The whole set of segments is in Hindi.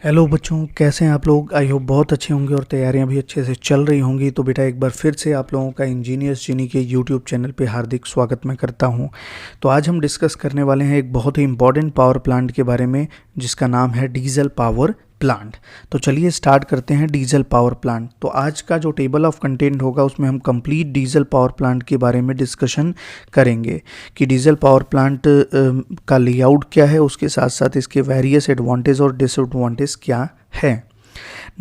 हेलो बच्चों, कैसे हैं आप लोग। आई होप बहुत अच्छे होंगे और तैयारियां भी अच्छे से चल रही होंगी। तो बेटा एक बार फिर से आप लोगों का इंजीनियर्स जीनी के यूट्यूब चैनल पे हार्दिक स्वागत मैं करता हूं। तो आज हम डिस्कस करने वाले हैं एक बहुत ही इंपॉर्टेंट पावर प्लांट के बारे में जिसका नाम है डीजल पावर प्लांट। तो चलिए स्टार्ट करते हैं डीजल पावर प्लांट। तो आज का जो टेबल ऑफ कंटेंट होगा उसमें हम कंप्लीट डीजल पावर प्लांट के बारे में डिस्कशन करेंगे कि डीजल पावर प्लांट का लेआउट क्या है, उसके साथ साथ इसके वेरियस एडवांटेज और डिसएडवांटेज क्या है।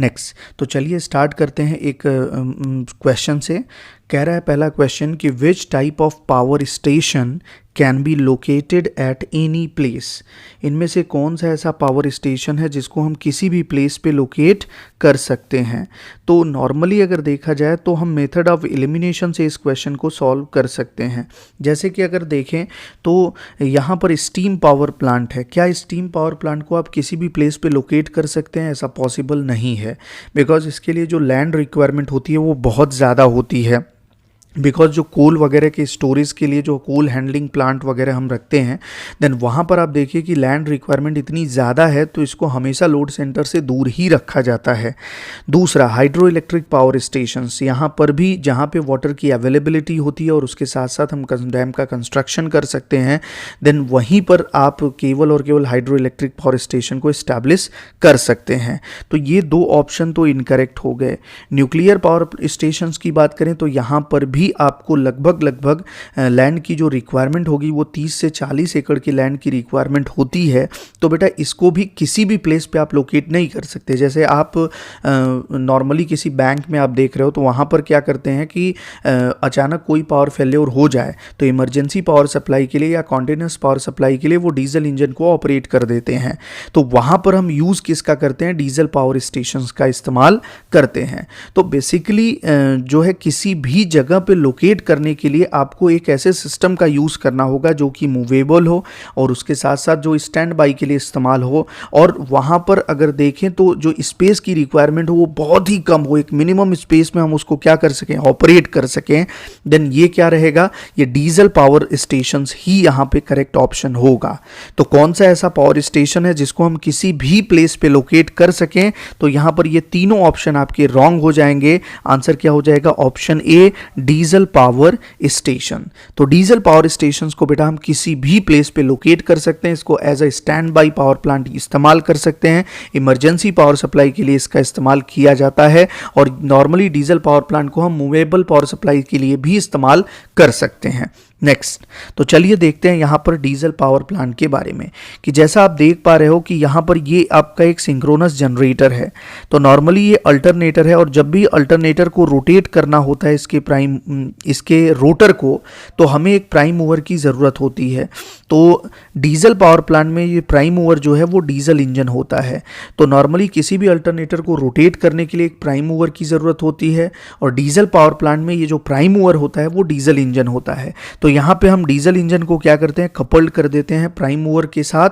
नेक्स्ट, तो चलिए स्टार्ट करते हैं एक क्वेश्चन से। कह रहा है पहला क्वेश्चन कि which type of power station can be located at any place. इनमें से कौन सा ऐसा पावर स्टेशन है जिसको हम किसी भी प्लेस पे लोकेट कर सकते हैं। तो नॉर्मली अगर देखा जाए तो हम मेथड ऑफ एलिमिनेशन से इस क्वेश्चन को सॉल्व कर सकते हैं। जैसे कि अगर देखें तो यहाँ पर स्टीम पावर प्लांट है। क्या स्टीम पावर प्लांट को आप किसी भी प्लेस पे लोकेट कर सकते हैं? ऐसा पॉसिबल नहीं है, बिकॉज इसके लिए जो लैंड रिक्वायरमेंट होती है वो बहुत ज़्यादा होती है। बिकॉज जो कोल वगैरह के स्टोरेज के लिए जो कोल हैंडलिंग प्लांट वगैरह हम रखते हैं, देन वहाँ पर आप देखिए कि लैंड रिक्वायरमेंट इतनी ज़्यादा है तो इसको हमेशा लोड सेंटर से दूर ही रखा जाता है। दूसरा, हाइड्रो इलेक्ट्रिक पावर स्टेशंस, यहाँ पर भी जहाँ पे वाटर की अवेलेबिलिटी होती है और उसके साथ साथ हम डैम का कंस्ट्रक्शन कर सकते हैं, देन वहीं पर आप केवल और केवल हाइड्रो इलेक्ट्रिक पावर स्टेशन को इस्टेब्लिश कर सकते हैं। तो ये दो ऑप्शन तो इनकरेक्ट हो गए। न्यूक्लियर पावर स्टेशंस की बात करें तो यहाँ पर भी आपको लगभग लैंड की जो रिक्वायरमेंट होगी वो 30 से 40 एकड़ की लैंड की रिक्वायरमेंट होती है। तो बेटा इसको भी किसी भी प्लेस पे आप लोकेट नहीं कर सकते। जैसे आप नॉर्मली किसी बैंक में आप देख रहे हो तो वहाँ पर क्या करते हैं कि अचानक कोई पावर फेल्योर हो जाए तो इमरजेंसी पावर सप्लाई के लिए या कॉन्टिन्यूस पावर सप्लाई के लिए वो डीजल इंजन को ऑपरेट कर देते हैं। तो वहाँ पर हम यूज़ किसका करते हैं? डीजल पावर स्टेशंस का इस्तेमाल करते हैं। तो बेसिकली जो है किसी भी जगह पे लोकेट करने के लिए आपको एक ऐसे सिस्टम का यूज़ करना होगा जो कि मूवेबल हो और उसके साथ साथ जो स्टैंड बाई के लिए इस्तेमाल हो, और वहाँ पर अगर देखें तो जो स्पेस की रिक्वायरमेंट हो वो बहुत ही कम हो, एक मिनिमम स्पेस में हम उसको क्या कर सकें? ऑपरेट कर सकें। देन ये क्या रहेगा? ये डीजल पावर स्टेशंस ही यहाँ पे करेक्ट ऑप्शन होगा। तो कौन सा ऐसा पावर स्टेशन है जिसको हम किसी भी प्लेस पे लोकेट कर सकें? तो यहाँ पर ये तीनों ऑप्शन आपके रॉन्ग हो जाएंगे। आंसर क्या हो जाएगा? Option A, diesel power station. तो डीजल पावर स्टेशंस को बेटा हम किसी भी प्लेस पे लोकेट कर सकते हैं। इसको as a stand by power plant इस्तेमाल कर सकते हैं। इमरजेंसी पावर सप्लाई के लिए इसका इस्तेमाल किया जाता है और नॉर्मली डीजल पावर प्लांट को हम मूवेबल पावर सप्लाई के लिए भी इस्तेमाल कर सकते हैं। नेक्स्ट, तो चलिए देखते हैं यहाँ पर डीजल पावर प्लांट के बारे में कि जैसा आप देख पा रहे हो कि यहाँ पर ये आपका एक सिंक्रोनस जनरेटर है। तो नॉर्मली ये अल्टरनेटर है और जब भी अल्टरनेटर को रोटेट करना होता है इसके रोटर को, तो हमें एक प्राइम मूवर की ज़रूरत होती है। तो डीजल पावर प्लांट में ये प्राइम मूवर जो है वो डीजल इंजन होता है। तो नॉर्मली किसी भी अल्टरनेटर को रोटेट करने के लिए एक प्राइम मूवर की ज़रूरत होती है और डीजल पावर प्लांट में ये जो प्राइम मूवर होता है वो डीजल इंजन होता है। तो यहाँ पे हम डीजल इंजन को क्या करते हैं? कपल्ड कर देते हैं प्राइम मूवर के साथ,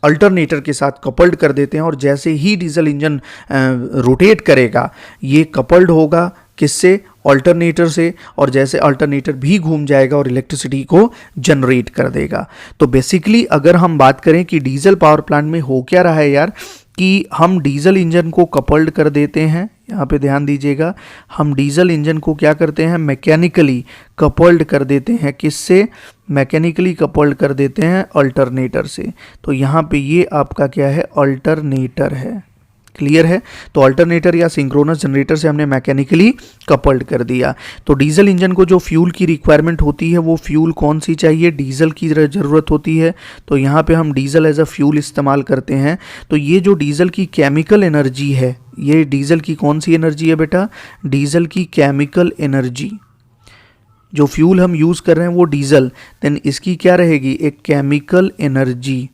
अल्टरनेटर के साथ कपल्ड कर देते हैं और जैसे ही डीजल इंजन रोटेट करेगा ये कपल्ड होगा किससे? अल्टरनेटर से, और जैसे अल्टरनेटर भी घूम जाएगा और इलेक्ट्रिसिटी को जनरेट कर देगा। तो बेसिकली अगर हम बात करें कि डीजल पावर प्लांट में हो क्या रहा है यार, कि हम डीजल इंजन को कपल्ड कर देते हैं। यहाँ पे ध्यान दीजिएगा, हम डीजल इंजन को क्या करते हैं? मैकेनिकली कपल्ड कर देते हैं। किससे? मैकेनिकली कपल्ड कर देते हैं अल्टरनेटर से। तो यहाँ पे ये आपका क्या है? अल्टरनेटर है। क्लियर है? तो अल्टरनेटर या सिंक्रोनस जनरेटर से हमने मैकेनिकली कपल्ड कर दिया। तो डीजल इंजन को जो फ्यूल की रिक्वायरमेंट होती है वो फ्यूल कौन सी चाहिए? डीजल की ज़रूरत होती है। तो यहाँ पे हम डीजल एज अ फ्यूल इस्तेमाल करते हैं। तो ये जो डीजल की केमिकल एनर्जी है, ये डीजल की कौन सी एनर्जी है बेटा? डीजल की केमिकल एनर्जी। जो फ्यूल हम यूज़ कर रहे हैं वो डीजल, देन इसकी क्या रहेगी? एक केमिकल एनर्जी।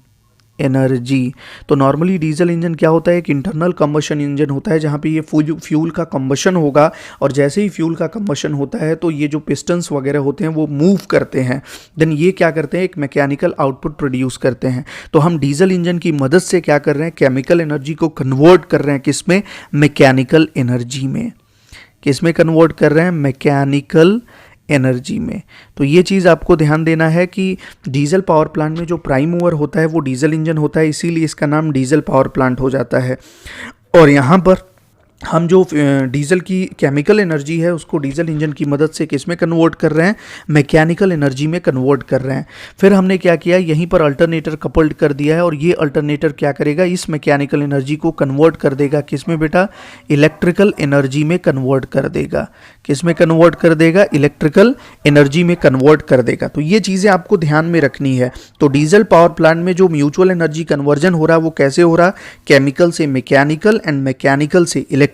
तो नॉर्मली डीजल इंजन क्या होता है? एक इंटरनल कंबशन इंजन होता है जहाँ पे ये फ्यूल का कंबशन होगा और जैसे ही फ्यूल का कंबशन होता है तो ये जो पिस्टन्स वगैरह होते हैं वो मूव करते हैं। देन ये क्या करते हैं? एक मैकेनिकल आउटपुट प्रोड्यूस करते हैं। तो हम डीजल इंजन की मदद से क्या कर रहे हैं? केमिकल एनर्जी को कन्वर्ट कर रहे हैं किसमें? मैकेनिकल एनर्जी में। किसमें कन्वर्ट कर रहे हैं? मैकेनिकल एनर्जी में। तो ये चीज़ आपको ध्यान देना है कि डीजल पावर प्लांट में जो प्राइम मूवर होता है वो डीजल इंजन होता है, इसीलिए इसका नाम डीजल पावर प्लांट हो जाता है। और यहाँ पर हम जो डीजल की केमिकल एनर्जी है उसको डीजल इंजन की मदद से किस में कन्वर्ट कर रहे हैं, मैकेनिकल एनर्जी में कन्वर्ट कर रहे हैं। फिर हमने क्या किया, यहीं पर अल्टरनेटर कपल्ड कर दिया है और ये अल्टरनेटर क्या करेगा, इस मैकेनिकल एनर्जी को कन्वर्ट कर देगा किस में बेटा, इलेक्ट्रिकल एनर्जी में कन्वर्ट कर देगा। किस में कन्वर्ट कर देगा, इलेक्ट्रिकल एनर्जी में कन्वर्ट कर देगा। तो ये चीज़ें आपको ध्यान में रखनी है। तो डीजल पावर प्लांट में जो म्यूचुअल एनर्जी कन्वर्जन हो रहा है वो कैसे हो रहा, केमिकल से मैकेनिकल एंड मैकेनिकल से इलेक्ट्रिकल।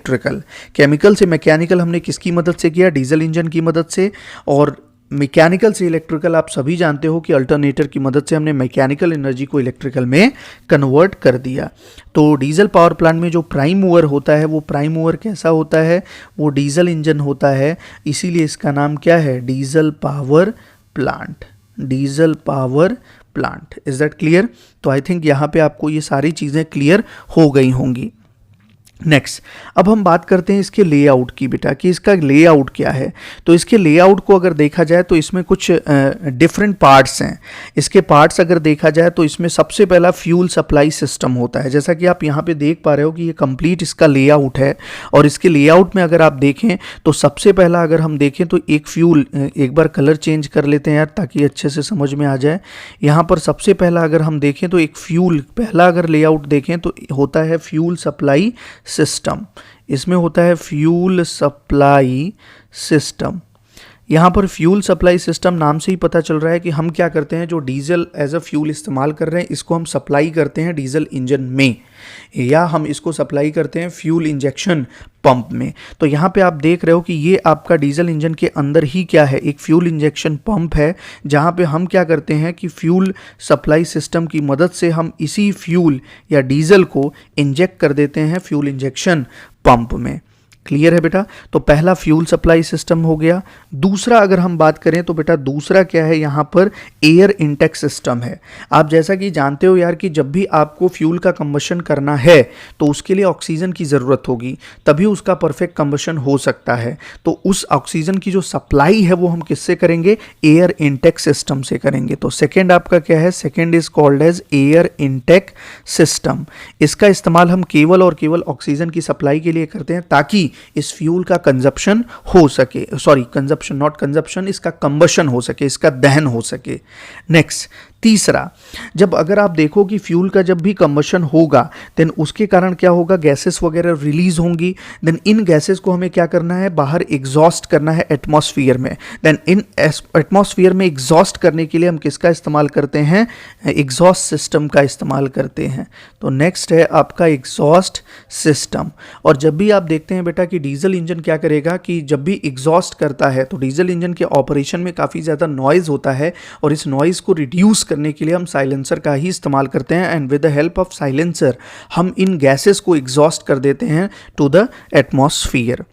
केमिकल से मैकेनिकल हमने किसकी मदद से किया, डीजल इंजन की मदद से, और मैकेनिकल से इलेक्ट्रिकल आप सभी जानते हो कि अल्टरनेटर की मदद से हमने मैकेनिकल एनर्जी को इलेक्ट्रिकल में कन्वर्ट कर दिया। तो डीजल पावर प्लांट में जो प्राइम मूवर होता है वो प्राइम मूवर कैसा होता है, वो डीजल इंजन होता है, इसीलिए इसका नाम क्या है, diesel power plant. Diesel power plant, is that clear? तो आई थिंक यहाँ पे आपको ये सारी चीज़ें क्लियर हो गई होंगी। नेक्स्ट, अब हम बात करते हैं इसके लेआउट की बेटा, कि इसका लेआउट क्या है। तो इसके लेआउट को अगर देखा जाए तो इसमें कुछ डिफरेंट पार्ट्स हैं। इसके पार्ट्स अगर देखा जाए तो इसमें सबसे पहला फ्यूल सप्लाई सिस्टम होता है। जैसा कि आप यहाँ पे देख पा रहे हो कि ये कंप्लीट इसका लेआउट है, और इसके लेआउट में अगर आप देखें तो सबसे पहला अगर हम देखें तो एक फ्यूल, एक बार कलर चेंज कर लेते हैं यार ताकि अच्छे से समझ में आ जाए। यहाँ पर सबसे पहला अगर हम देखें तो एक फ्यूल, पहला अगर लेआउट देखें तो होता है फ्यूल सप्लाई सिस्टम। इसमें होता है फ्यूल सप्लाई सिस्टम। यहाँ पर फ्यूल सप्लाई सिस्टम नाम से ही पता चल रहा है कि हम क्या करते हैं, जो डीजल एज अ फ्यूल इस्तेमाल कर रहे हैं इसको हम सप्लाई करते हैं डीजल इंजन में, या हम इसको सप्लाई करते हैं फ्यूल इंजेक्शन पंप में। तो यहाँ पे आप देख रहे हो कि ये आपका डीजल इंजन के अंदर ही क्या है, एक फ्यूल इंजेक्शन पंप है, जहाँ पे हम क्या करते हैं कि फ्यूल सप्लाई सिस्टम की मदद से हम इसी फ्यूल या डीजल को इंजेक्ट कर देते हैं फ्यूल इंजेक्शन पंप में। क्लियर है बेटा? तो पहला फ्यूल सप्लाई सिस्टम हो गया। दूसरा अगर हम बात करें तो बेटा दूसरा क्या है, यहाँ पर एयर इंटेक सिस्टम है। आप जैसा कि जानते हो यार कि जब भी आपको फ्यूल का कंबशन करना है तो उसके लिए ऑक्सीजन की ज़रूरत होगी, तभी उसका परफेक्ट कंबशन हो सकता है। तो उस ऑक्सीजन की जो सप्लाई है वो हम किससे करेंगे, एयर इंटेक सिस्टम से करेंगे। तो सेकेंड आपका क्या है, second is called as air intake system. इसका इस्तेमाल हम केवल और केवल ऑक्सीजन की सप्लाई के लिए करते हैं ताकि इस फ्यूल का कंजप्शन हो सके, सॉरी कंजप्शन नॉट कंजप्शन, इसका कंबशन हो सके, इसका दहन हो सके। नेक्स्ट, तीसरा, जब अगर आप देखो कि फ्यूल का जब भी कंबशन होगा देन उसके कारण क्या होगा, गैसेस वगैरह रिलीज होंगी। देन इन गैसेस को हमें क्या करना है, बाहर एग्जॉस्ट करना है एटमॉस्फेयर में। देन इन एटमॉस्फेयर में एग्जॉस्ट करने के लिए हम किसका इस्तेमाल करते हैं, एग्जॉस्ट सिस्टम का इस्तेमाल करते हैं। तो नेक्स्ट है आपका एग्जॉस्ट सिस्टम। और जब भी आप देखते हैं बेटा कि डीजल इंजन क्या करेगा कि जब भी एग्जॉस्ट करता है तो डीजल इंजन के ऑपरेशन में काफ़ी ज़्यादा नॉइज़ होता है, और इस नॉइज़ को रिड्यूस करने के लिए हम साइलेंसर का ही इस्तेमाल करते हैं, and with the help of silencer हम इन गैसेस को एग्जॉस्ट कर देते हैं टू द एटमॉस्फेयर।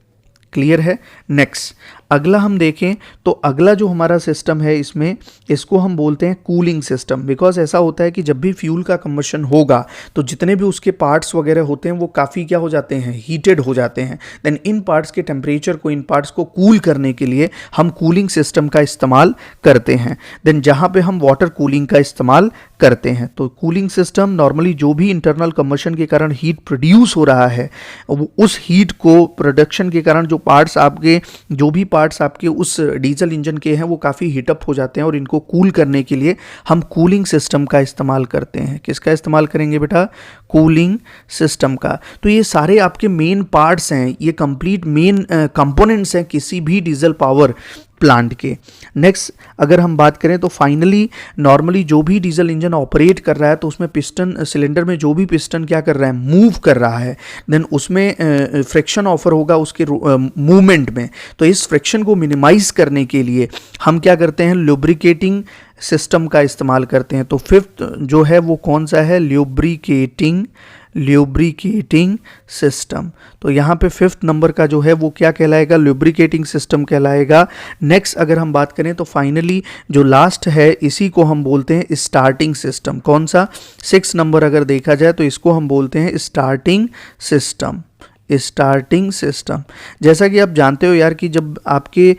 क्लियर है? नेक्स्ट, अगला हम देखें तो अगला जो हमारा सिस्टम है इसमें, इसको हम बोलते हैं कूलिंग सिस्टम। बिकॉज ऐसा होता है कि जब भी फ्यूल का कंबशन होगा तो जितने भी उसके पार्ट्स वगैरह होते हैं वो काफ़ी क्या हो जाते हैं, हीटेड हो जाते हैं। देन इन पार्ट्स के टेम्परेचर को, इन पार्ट्स को कूल करने के लिए हम कूलिंग सिस्टम का इस्तेमाल करते हैं। देन जहाँ पे हम वाटर कूलिंग का इस्तेमाल करते हैं। तो कूलिंग सिस्टम नॉर्मली जो भी इंटरनल कंबशन के कारण हीट प्रोड्यूस हो रहा है उस हीट को प्रोडक्शन के कारण जो पार्ट्स आपके, जो भी पार्ट्स आपके उस डीजल इंजन के हैं वो काफ़ी हीटअप हो जाते हैं, और इनको कूल करने के लिए हम कूलिंग सिस्टम का इस्तेमाल करते हैं। किसका इस्तेमाल करेंगे बेटा, कूलिंग सिस्टम का। तो ये सारे आपके मेन पार्ट्स हैं, ये कंप्लीट मेन कंपोनेंट्स हैं किसी भी डीजल पावर प्लांट के। नेक्स्ट अगर हम बात करें तो फाइनली नॉर्मली जो भी डीजल इंजन ऑपरेट कर रहा है तो उसमें पिस्टन, सिलेंडर में जो भी पिस्टन क्या कर रहा है, मूव कर रहा है। देन उसमें फ्रिक्शन ऑफर होगा उसके मूवमेंट में। तो इस फ्रिक्शन को मिनिमाइज करने के लिए हम क्या करते हैं, लुब्रिकेटिंग सिस्टम का इस्तेमाल करते हैं। तो फिफ्थ जो है वो कौन सा है, ल्यूब्रिकेटिंग सिस्टम। तो यहाँ पे फिफ्थ नंबर का जो है वो क्या कहलाएगा, लुब्रिकेटिंग सिस्टम कहलाएगा। नेक्स्ट अगर हम बात करें तो फाइनली जो लास्ट है इसी को हम बोलते हैं स्टार्टिंग सिस्टम। कौन सा, 6 नंबर अगर देखा जाए तो इसको हम बोलते हैं स्टार्टिंग सिस्टम। Starting system. जैसा कि आप जानते हो यार कि जब आपके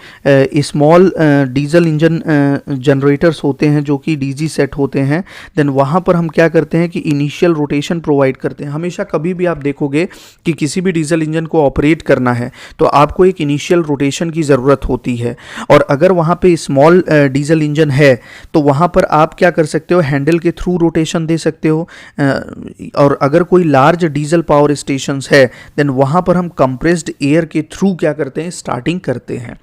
स्मॉल डीजल इंजन जनरेटर्स होते हैं जो कि डीजी सेट होते हैं, देन वहाँ पर हम क्या करते हैं कि इनिशियल रोटेशन प्रोवाइड करते हैं। हमेशा कभी भी आप देखोगे कि किसी भी डीजल इंजन को ऑपरेट करना है तो आपको एक इनिशियल रोटेशन की ज़रूरत होती है, और अगर वहाँ पे स्मॉल डीजल इंजन है तो वहाँ पर आप क्या कर सकते हो, हैंडल के थ्रू रोटेशन दे सकते हो। और अगर कोई लार्ज डीजल पावर स्टेशंस है देन वहाँ पर हम कंप्रेस्ड एयर के थ्रू क्या करते हैं, स्टार्टिंग करते हैं।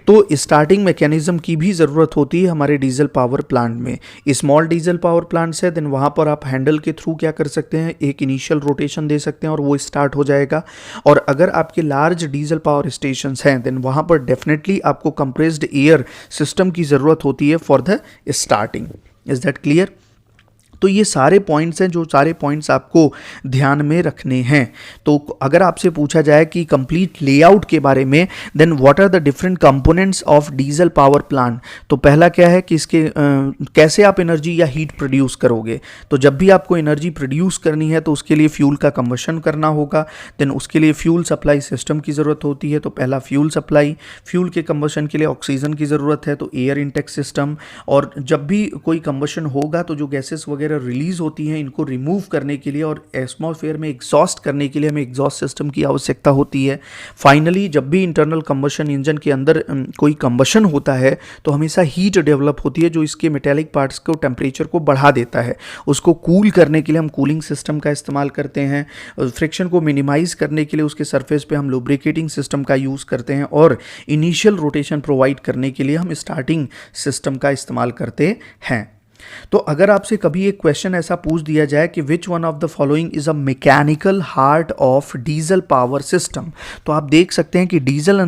तो स्टार्टिंग मैकेनिज्म की भी ज़रूरत होती है हमारे डीजल पावर प्लांट में। स्मॉल डीजल पावर प्लांट्स है देन वहाँ पर आप हैंडल के थ्रू क्या कर सकते हैं, एक इनिशियल रोटेशन दे सकते हैं और वो स्टार्ट हो जाएगा। और अगर आपके लार्ज डीजल पावर स्टेशंस हैं देन वहाँ पर डेफिनेटली आपको कंप्रेस्ड एयर सिस्टम की ज़रूरत होती है for the starting. Is that clear? तो ये सारे पॉइंट्स हैं जो सारे पॉइंट्स आपको ध्यान में रखने हैं। तो अगर आपसे पूछा जाए कि कंप्लीट लेआउट के बारे में, then what are the different components of diesel power plant, तो पहला क्या है कि इसके कैसे आप एनर्जी या हीट प्रोड्यूस करोगे। तो जब भी आपको एनर्जी प्रोड्यूस करनी है तो उसके लिए फ्यूल का कंबशन करना होगा, देन उसके लिए फ्यूल सप्लाई सिस्टम की ज़रूरत होती है। तो पहला फ्यूल सप्लाई, फ्यूल के कंबशन के लिए ऑक्सीजन की ज़रूरत है तो एयर इंटेक सिस्टम। और जब भी कोई कंबशन होगा तो जो गैसेस वगैरह रिलीज होती हैं इनको रिमूव करने के लिए और एटमॉस्फेयर में एग्जॉस्ट करने के लिए हमें एग्जॉस्ट सिस्टम की आवश्यकता होती है। फाइनली जब भी इंटरनल कंबशन इंजन के अंदर कोई कंबशन होता है तो हमेशा हीट डेवलप होती है जो इसके मेटेलिक पार्ट्स को टेम्परेचर को बढ़ा देता है। उसको कूल करने के लिए हम कूलिंग सिस्टम का इस्तेमाल करते हैं, फ्रिक्शन को मिनिमाइज करने के लिए उसके सरफेस पे हम लुब्रिकेटिंग सिस्टम का यूज़ करते हैं, और इनिशियल रोटेशन प्रोवाइड करने के लिए हम स्टार्टिंग सिस्टम का इस्तेमाल करते हैं। तो अगर आपसे कभी एक क्वेश्चन ऐसा पूछ दिया जाए कि which one of the following is a mechanical heart of diesel power system, तो आप देख सकते हैं कि डीजल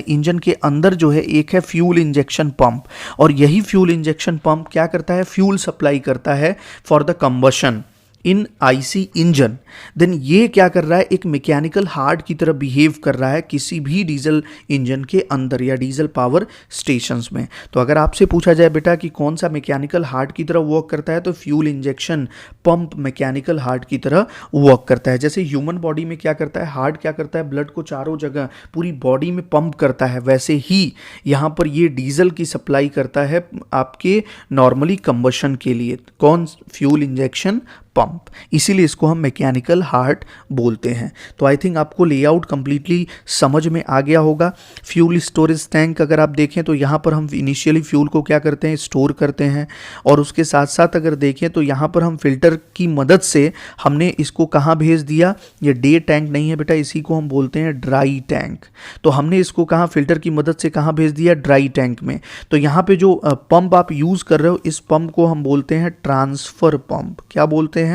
इंजन के अंदर जो है एक है फ्यूल इंजेक्शन पंप, और यही फ्यूल इंजेक्शन पंप क्या करता है, फ्यूल सप्लाई करता है for the combustion in IC engine. Then ये क्या कर रहा है, एक मैकेनिकल हार्ट की तरह बिहेव कर रहा है किसी भी डीजल इंजन के अंदर या डीजल पावर स्टेशंस में। तो अगर आपसे पूछा जाए बेटा कि कौन सा मैकेनिकल हार्ट की तरह वर्क करता है, तो fuel injection pump mechanical heart की तरह वर्क करता है। जैसे ह्यूमन बॉडी में क्या करता है, हार्ट क्या करता है, ब्लड को चारों जगह पूरी बॉडी में पंप करता है, वैसे ही यहाँ पर ये डीजल की सप्लाई करता है आपके नॉर्मली कंबशन के लिए। कौन? फ्यूल इंजेक्शन पंप, इसीलिए इसको हम मैकेनिकल हार्ट बोलते हैं। तो आई थिंक आपको लेआउट कंप्लीटली समझ में आ गया होगा। फ्यूल स्टोरेज टैंक अगर आप देखें तो यहाँ पर हम इनिशियली फ्यूल को क्या करते हैं, स्टोर करते हैं, और उसके साथ साथ अगर देखें तो यहाँ पर हम फिल्टर की मदद से हमने इसको कहाँ भेज दिया, ये डे टैंक नहीं है बेटा, इसी को हम बोलते हैं ड्राई टैंक। तो हमने इसको कहाँ फिल्टर की मदद से कहाँ भेज दिया, ड्राई टैंक में। तो यहाँ पे जो पंप आप यूज़ कर रहे हो इस पंप को हम बोलते हैं ट्रांसफ़र पंप। क्या बोलते हैं?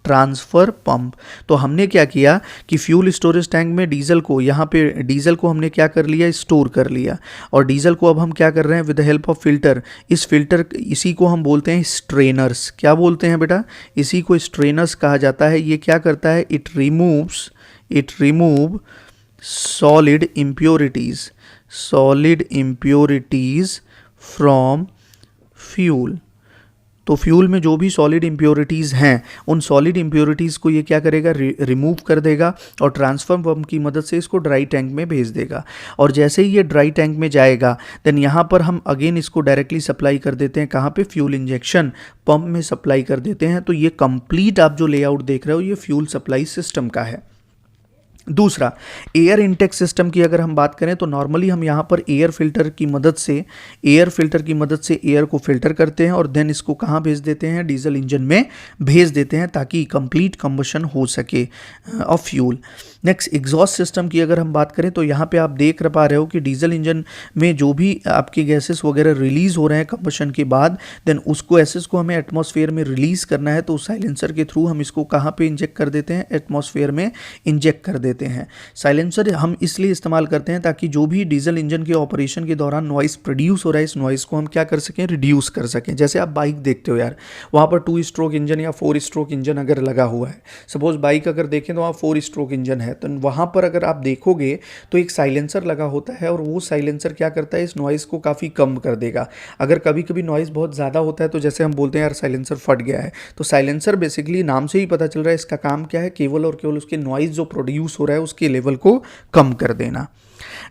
Transfer pump. तो हमने क्या किया कि फ्यूल स्टोरेज टैंक में डीजल को, यहाँ पे डीजल को हमने क्या कर लिया, स्टोर कर लिया, और डीजल को अब हम क्या कर रहे हैं, with the help of filter, इस फिल्टर इसी को हम बोलते हैं स्ट्रेनर्स। क्या बोलते हैं बेटा? इसी को स्ट्रेनर्स कहा जाता है। ये क्या करता है, it remove solid impurities from fuel. तो फ्यूल में जो भी सॉलिड इम्प्योरिटीज़ हैं उन सॉलिड इम्प्योरिटीज़ को ये क्या करेगा, रिमूव कर देगा, और ट्रांसफर पंप की मदद से इसको ड्राई टैंक में भेज देगा। और जैसे ही ये ड्राई टैंक में जाएगा देन यहाँ पर हम अगेन इसको डायरेक्टली सप्लाई कर देते हैं, कहाँ पे, फ्यूल इंजेक्शन पंप में सप्लाई कर देते हैं। तो ये कंप्लीट आप जो लेआउट देख रहे हो ये फ्यूल सप्लाई सिस्टम का है। दूसरा, एयर इंटेक सिस्टम की अगर हम बात करें तो नॉर्मली हम यहाँ पर एयर फिल्टर की मदद से एयर को फिल्टर करते हैं और देन इसको कहाँ भेज देते हैं, डीजल इंजन में भेज देते हैं ताकि कंप्लीट कंबशन हो सके of fuel. Next, exhaust system की अगर हम बात करें तो यहाँ पे आप देख पा रहे हो कि डीजल इंजन में जो भी आपके गैसेस वगैरह रिलीज हो रहे हैं कंबशन के बाद, देन उसको गैसेस को हमें एटमॉस्फेयर में रिलीज करना है, तो साइलेंसर के थ्रू हम इसको कहाँ पे इंजेक्ट कर देते हैं, एटमॉस्फेयर में इंजेक्ट कर देते हैं। साइलेंसर हम इसलिए इस्तेमाल करते हैं ताकि जो भी डीजल इंजन के ऑपरेशन के दौरान नॉइस प्रोड्यूस हो रहा है इस नॉइस को हम क्या कर सकें, रिड्यूस कर सकें। जैसे आप बाइक देखते हो यार, वहाँ पर 2 स्ट्रोक इंजन या 4 स्ट्रोक इंजन अगर लगा हुआ है, सपोज बाइक अगर देखें तो वहाँ 4 स्ट्रोक इंजन है, तो वहाँ पर अगर आप देखोगे तो एक साइलेंसर लगा होता है और वो साइलेंसर क्या करता है, इस नॉइस को काफ़ी कम कर देगा। अगर कभी कभी नॉइस बहुत ज़्यादा होता है तो जैसे हम बोलते हैं यार साइलेंसर फट गया है, तो साइलेंसर बेसिकली नाम से ही पता चल रहा है इसका काम क्या है, केवल और केवल उसके नॉइस जो प्रोड्यूस हो रहा है रहा है उसके लेवल को कम कर देना।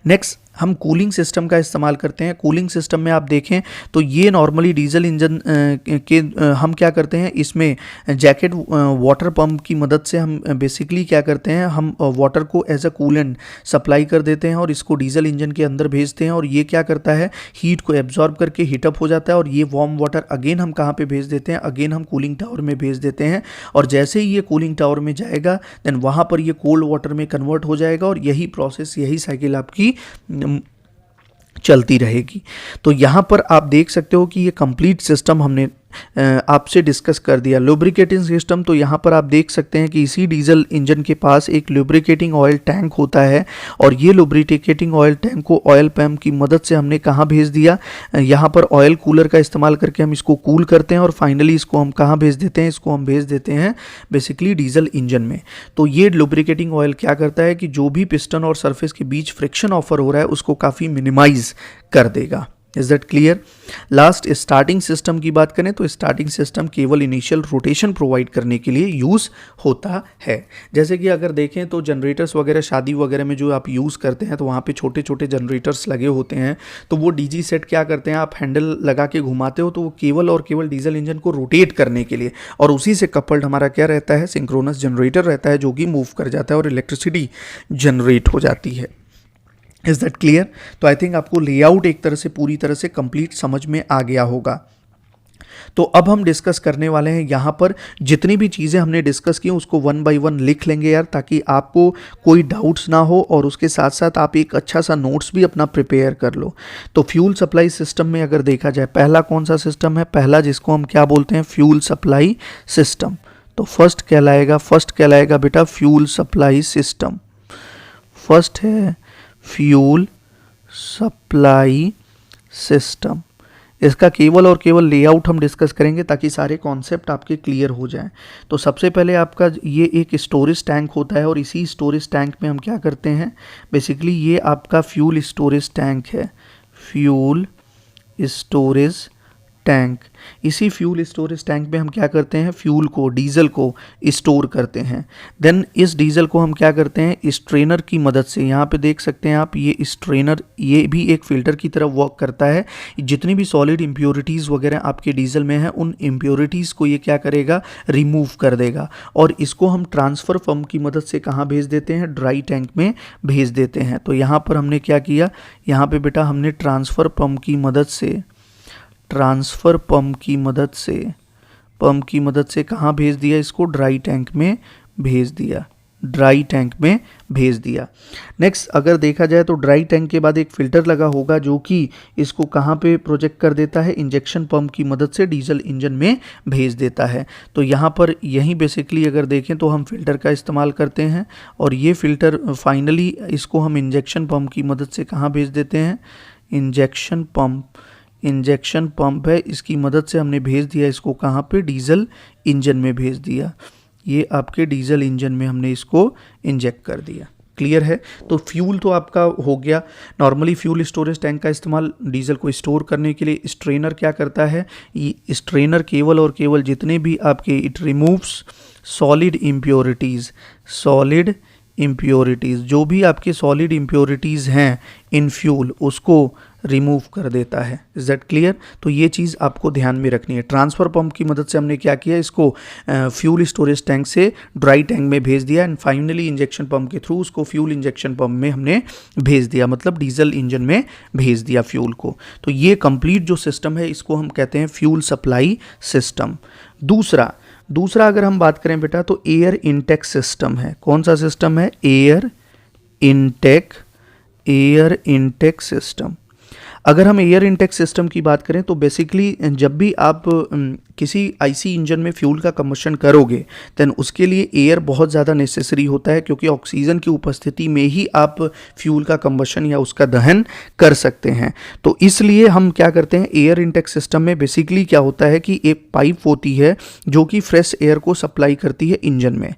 नेक्स्ट हम कूलिंग सिस्टम का इस्तेमाल करते हैं। कूलिंग सिस्टम में आप देखें तो ये नॉर्मली डीजल इंजन के हम क्या करते हैं, इसमें जैकेट वाटर पंप की मदद से हम बेसिकली क्या करते हैं, हम वाटर को एज अ कूलेंट सप्लाई कर देते हैं और इसको डीजल इंजन के अंदर भेजते हैं और ये क्या करता है, हीट को एब्जॉर्ब करके हीटअप हो जाता है और ये वार्म वाटर अगेन हम कहाँ पे भेज देते हैं, अगेन हम कूलिंग टावर में भेज देते हैं और जैसे ही ये कूलिंग टावर में जाएगा देन वहाँ पर ये कोल्ड वाटर में कन्वर्ट हो जाएगा और यही प्रोसेस, यही साइकिल आपकी चलती रहेगी। तो यहाँ पर आप देख सकते हो कि ये कंप्लीट सिस्टम हमने आपसे डिस्कस कर दिया। लुब्रिकेटिंग सिस्टम, तो यहाँ पर आप देख सकते हैं कि इसी डीजल इंजन के पास एक लुब्रिकेटिंग ऑयल टैंक होता है और ये लुब्रिकेटिंग ऑयल टैंक को ऑयल पैम्प की मदद से हमने कहाँ भेज दिया, यहाँ पर ऑयल कूलर का इस्तेमाल करके हम इसको कूल करते हैं और फाइनली इसको हम कहाँ भेज देते हैं, इसको हम भेज देते हैं बेसिकली डीजल इंजन में। तो ये लुब्रिकेटिंग ऑयल क्या करता है कि जो भी पिस्टन और सरफेस के बीच फ्रिक्शन ऑफर हो रहा है उसको काफ़ी मिनिमाइज कर देगा। Is that clear? Last starting system की बात करें तो स्टार्टिंग सिस्टम केवल इनिशियल रोटेशन प्रोवाइड करने के लिए यूज़ होता है। जैसे कि अगर देखें तो जनरेटर्स वगैरह शादी वगैरह में जो आप यूज़ करते हैं तो वहाँ पे छोटे छोटे जनरेटर्स लगे होते हैं, तो वो डीजी सेट क्या करते हैं, आप हैंडल लगा के घुमाते हो तो वो केवल और केवल डीजल इंजन को रोटेट करने के लिए, और उसी से कपल्ड हमारा क्या रहता है, सिंक्रोनस जनरेटर रहता है जो कि मूव कर जाता है और इलेक्ट्रिसिटी जनरेट हो जाती है। Is that clear? तो आई थिंक आपको लेआउट एक तरह से पूरी तरह से कंप्लीट समझ में आ गया होगा। तो अब हम डिस्कस करने वाले हैं यहाँ पर जितनी भी चीज़ें हमने डिस्कस की उसको वन बाय वन लिख लेंगे यार, ताकि आपको कोई डाउट्स ना हो और उसके साथ साथ आप एक अच्छा सा नोट्स भी अपना प्रिपेयर कर लो। तो फ्यूल सप्लाई सिस्टम में अगर देखा जाए पहला कौन सा सिस्टम है, पहला जिसको हम क्या बोलते हैं, फ्यूल सप्लाई सिस्टम। तो फर्स्ट कहलाएगा बेटा फ्यूल सप्लाई सिस्टम। फर्स्ट है फ्यूल सप्लाई सिस्टम। इसका केवल और केवल लेआउट हम डिस्कस करेंगे ताकि सारे कॉन्सेप्ट आपके क्लियर हो जाएं। तो सबसे पहले आपका ये एक स्टोरेज टैंक होता है और इसी स्टोरेज टैंक में हम क्या करते हैं, बेसिकली ये आपका फ्यूल स्टोरेज टैंक है, फ्यूल स्टोरेज टैंक। इसी फ्यूल स्टोरेज टैंक में हम क्या करते हैं, फ्यूल को, डीजल को स्टोर करते हैं। देन इस डीजल को हम क्या करते हैं, स्ट्रेनर की मदद से, यहाँ पे देख सकते हैं आप ये स्ट्रेनर, ये भी एक फिल्टर की तरह वर्क करता है। जितनी भी सॉलिड इम्प्योरिटीज़ वगैरह आपके डीजल में है उन इम्प्योरिटीज़ को ये क्या करेगा, रिमूव कर देगा और इसको हम ट्रांसफ़र पंप की मदद से कहाँ भेज देते हैं, ड्राई टैंक में भेज देते हैं। तो यहाँ पर हमने क्या किया, यहाँ पे बेटा हमने ट्रांसफ़र पंप की मदद से कहाँ भेज दिया, इसको ड्राई टैंक में भेज दिया। नेक्स्ट अगर देखा जाए तो ड्राई टैंक के बाद एक फ़िल्टर लगा होगा जो कि इसको कहाँ पे प्रोजेक्ट कर देता है, इंजेक्शन पंप की मदद से डीजल इंजन में भेज देता है। तो यहाँ पर यही बेसिकली अगर देखें तो हम फ़िल्टर का इस्तेमाल करते हैं और ये फ़िल्टर फाइनली इसको हम इंजेक्शन पंप की मदद से कहाँ भेज देते हैं, इंजेक्शन पंप है, इसकी मदद से हमने भेज दिया इसको कहाँ पे, डीजल इंजन में भेज दिया। ये आपके डीजल इंजन में हमने इसको इंजेक्ट कर दिया। क्लियर है? तो फ्यूल तो आपका हो गया। नॉर्मली फ्यूल स्टोरेज टैंक का इस्तेमाल डीजल को स्टोर करने के लिए। स्ट्रेनर क्या करता है, ये स्ट्रेनर केवल और केवल जितने भी आपके, इट रिमूव्स सॉलिड इम्प्योरिटीज़, जो भी आपके सॉलिड इम्प्योरिटीज़ हैं इन फ्यूल उसको रिमूव कर देता है। Is that clear? तो ये चीज़ आपको ध्यान में रखनी है। ट्रांसफ़र पंप की मदद से हमने क्या किया, इसको फ्यूल स्टोरेज टैंक से ड्राई टैंक में भेज दिया एंड फाइनली इंजेक्शन पंप के थ्रू उसको फ्यूल इंजेक्शन पंप में हमने भेज दिया, मतलब डीजल इंजन में भेज दिया फ्यूल को। तो ये कंप्लीट जो सिस्टम है इसको हम कहते हैं फ्यूल सप्लाई सिस्टम। दूसरा अगर हम बात करें बेटा तो एयर इनटेक सिस्टम है। कौन सा सिस्टम है, एयर इनटेक सिस्टम। अगर हम एयर इनटेक सिस्टम की बात करें तो बेसिकली जब भी आप किसी आईसी इंजन में फ्यूल का कंबशन करोगे देन उसके लिए एयर बहुत ज़्यादा नेसेसरी होता है, क्योंकि ऑक्सीजन की उपस्थिति में ही आप फ्यूल का कंबशन या उसका दहन कर सकते हैं। तो इसलिए हम क्या करते हैं, एयर इनटेक सिस्टम में बेसिकली क्या होता है कि एक पाइप होती है जो कि फ्रेश एयर को सप्लाई करती है इंजन में।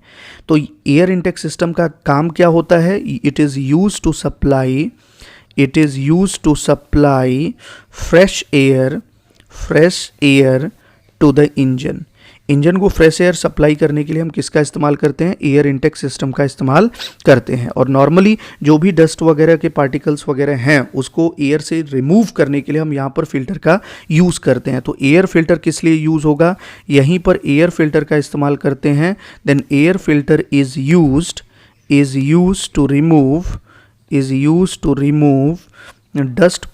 तो एयर इनटेक सिस्टम का काम क्या होता है, it is used to supply fresh air to the engine engine को फ्रेश एयर सप्लाई करने के लिए हम किसका इस्तेमाल करते हैं, एयर इनटेक सिस्टम का इस्तेमाल करते हैं। और नॉर्मली जो भी डस्ट वगैरह के पार्टिकल्स वगैरह हैं उसको एयर से रिमूव करने के लिए हम यहाँ पर फिल्टर का यूज़ करते हैं। तो एयर फिल्टर किस लिए यूज़ होगा, यहीं पर एयर फिल्टर का इस्तेमाल करते हैं। Then air filter is used to remove dust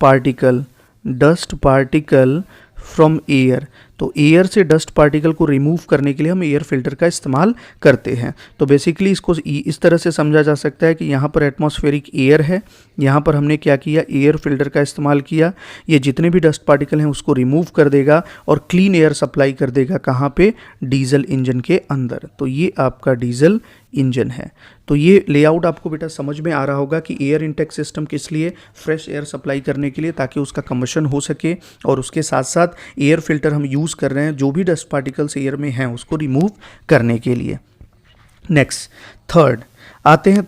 particle from air. तो एयर से डस्ट पार्टिकल को रिमूव करने के लिए हम एयर फिल्टर का इस्तेमाल करते हैं। तो बेसिकली इसको इस तरह से समझा जा सकता है कि यहाँ पर एटमॉस्फेरिक एयर है, यहाँ पर हमने क्या किया, एयर फिल्टर का इस्तेमाल किया। ये जितने भी डस्ट पार्टिकल हैं उसको रिमूव कर देगा और क्लीन एयर सप्लाई कर देगा, कहाँ पे, डीजल इंजन के अंदर। तो ये आपका डीजल इंजन है। तो ये लेआउट आपको बेटा समझ में आ रहा होगा कि एयर इनटेक सिस्टम किस लिए, फ्रेश एयर सप्लाई करने के लिए, ताकि उसका कंबशन हो सके, और उसके साथ साथ एयर फिल्टर हम यूज़ कर रहे हैं जो भी डस्ट पार्टिकल्स एयर में हैं उसको रिमूव करने के लिए। नेक्स्ट थर्ड आते हैं।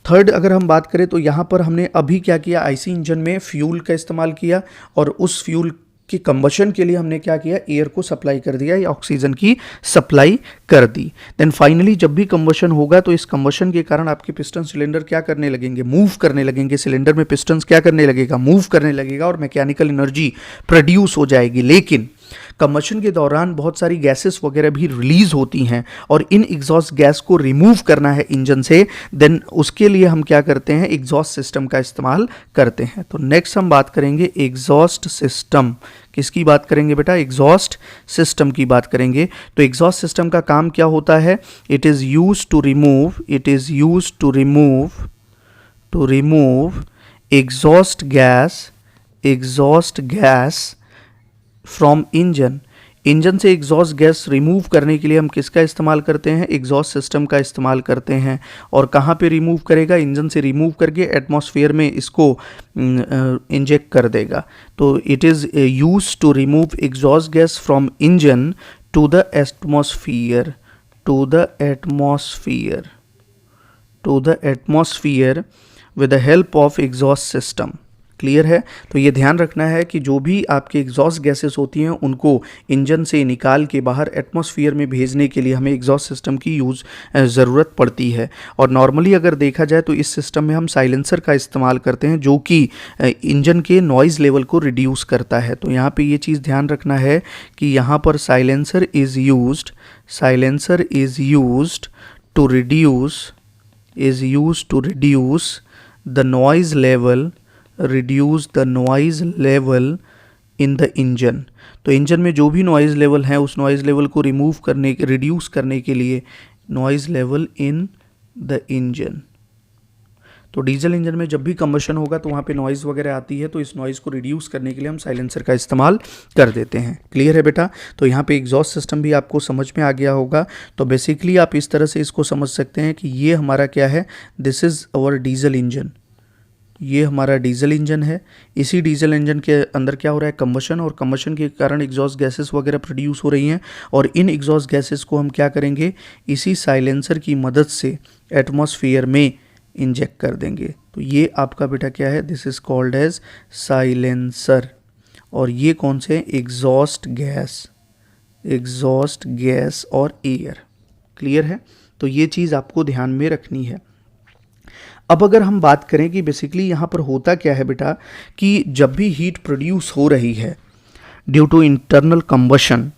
थर्ड अगर हम बात करें तो यहाँ पर हमने अभी क्या किया, आईसी इंजन में फ्यूल का इस्तेमाल किया और उस फ्यूल कि कंबशन के लिए हमने क्या किया, एयर को सप्लाई कर दिया या ऑक्सीजन की सप्लाई कर दी। देन फाइनली जब भी कंबशन होगा तो इस कंबशन के कारण आपके पिस्टन सिलेंडर क्या करने लगेंगे, मूव करने लगेंगे। सिलेंडर में पिस्टन्स क्या करने लगेगा, मूव करने लगेगा और मैकेनिकल एनर्जी प्रोड्यूस हो जाएगी। लेकिन कंबशन के दौरान बहुत सारी गैसेस वगैरह भी रिलीज होती हैं और इन एग्जॉस्ट गैस को रिमूव करना है इंजन से। देन उसके लिए हम क्या करते हैं, एग्जॉस्ट सिस्टम का इस्तेमाल करते हैं। तो नेक्स्ट हम बात करेंगे एग्जॉस्ट सिस्टम। किसकी बात करेंगे बेटा, एग्जॉस्ट सिस्टम की बात करेंगे। तो एग्जॉस्ट सिस्टम का काम क्या होता है, it is used to remove exhaust gas from engine से एग्जॉस्ट गैस रिमूव करने के लिए हम किसका इस्तेमाल करते हैं, एग्जॉस्ट सिस्टम का इस्तेमाल करते हैं। और कहाँ पे रिमूव करेगा, इंजन से रिमूव करके एटमॉस्फेयर में इसको इंजेक्ट कर देगा। तो it is used to remove exhaust gas from engine to the atmosphere with the help of exhaust system. Clear है। तो ये ध्यान रखना है कि जो भी आपके एग्जॉस्ट गैसेस होती हैं उनको इंजन से निकाल के बाहर एटमॉस्फेयर में भेजने के लिए हमें एग्जॉस्ट सिस्टम की ज़रूरत पड़ती है। और नॉर्मली अगर देखा जाए तो इस सिस्टम में हम साइलेंसर का इस्तेमाल करते हैं जो कि इंजन के नॉइज़ लेवल को रिड्यूस करता है। तो यहाँ पे ये चीज़ ध्यान रखना है कि यहाँ पर silencer is used to reduce the noise level in the engine. तो इंजन में जो भी नॉइज़ लेवल है उस नॉइज़ लेवल को रिड्यूस करने के लिए noise level in the engine. तो डीजल इंजन में जब भी कंबशन होगा तो वहाँ पे नॉइज़ वगैरह आती है, तो इस नॉइज़ को रिड्यूस करने के लिए हम साइलेंसर का इस्तेमाल कर देते हैं। क्लियर है बेटा। तो यहाँ पे एग्जॉस्ट सिस्टम भी आपको समझ में आ गया होगा। तो बेसिकली आप इस तरह से इसको समझ सकते हैं कि ये हमारा क्या है, this is our diesel engine. ये हमारा डीजल इंजन है। इसी डीजल इंजन के अंदर क्या हो रहा है, कंबशन, और कंबशन के कारण एग्जॉस्ट गैसेस वगैरह प्रोड्यूस हो रही हैं और इन एग्जॉस्ट गैसेस को हम क्या करेंगे, इसी साइलेंसर की मदद से एटमॉस्फेयर में इंजेक्ट कर देंगे। तो ये आपका बेटा क्या है, this is called as silencer. और ये कौन से, एग्जॉस्ट गैस और एयर। क्लियर है। तो ये चीज़ आपको ध्यान में रखनी है। अब अगर हम बात करें कि बेसिकली यहाँ पर होता क्या है बेटा, कि जब भी हीट प्रोड्यूस हो रही है ड्यू टू इंटरनल कंबशन,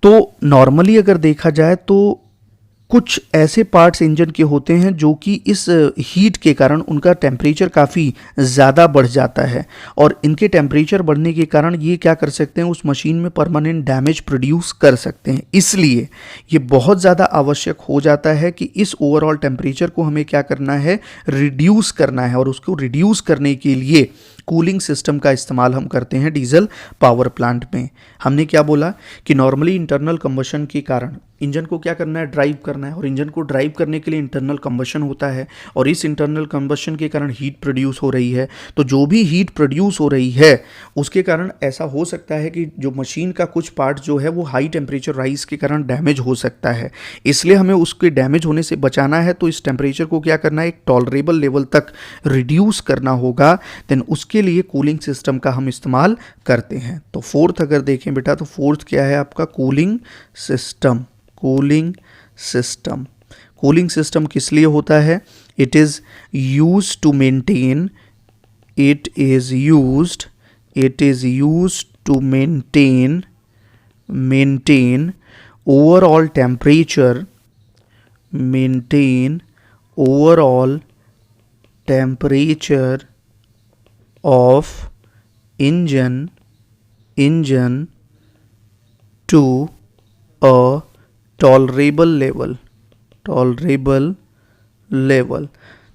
तो नॉर्मली अगर देखा जाए तो कुछ ऐसे पार्ट्स इंजन के होते हैं जो कि इस हीट के कारण उनका टेम्परेचर काफ़ी ज़्यादा बढ़ जाता है और इनके टेम्परेचर बढ़ने के कारण ये क्या कर सकते हैं, उस मशीन में परमानेंट डैमेज प्रोड्यूस कर सकते हैं। इसलिए ये बहुत ज़्यादा आवश्यक हो जाता है कि इस ओवरऑल टेम्परेचर को हमें क्या करना है, रिड्यूस करना है। और उसको रिड्यूस करने के लिए कूलिंग सिस्टम का इस्तेमाल हम करते हैं डीजल पावर प्लांट में। हमने क्या बोला कि नॉर्मली इंटरनल कंबशन के कारण इंजन को क्या करना है, ड्राइव करना है, और इंजन को ड्राइव करने के लिए इंटरनल कंबशन होता है और इस इंटरनल कंबशन के कारण हीट प्रोड्यूस हो रही है। तो जो भी हीट प्रोड्यूस हो रही है उसके कारण ऐसा हो सकता है कि जो मशीन का कुछ पार्ट जो है वो हाई टेम्परेचर राइज के कारण डैमेज हो सकता है। इसलिए हमें उसके डैमेज होने से बचाना है, तो इस टेम्परेचर को क्या करना है, एक टॉलरेबल लेवल तक रिड्यूस करना होगा। देन उसके उसके लिए कूलिंग सिस्टम का हम इस्तेमाल करते हैं। तो फोर्थ अगर देखें बेटा तो फोर्थ क्या है आपका cooling system. Cooling system, cooling system किस लिए होता है? It is use to maintain, it is used to maintain overall temperature, maintain overall temperature of engine to a tolerable level।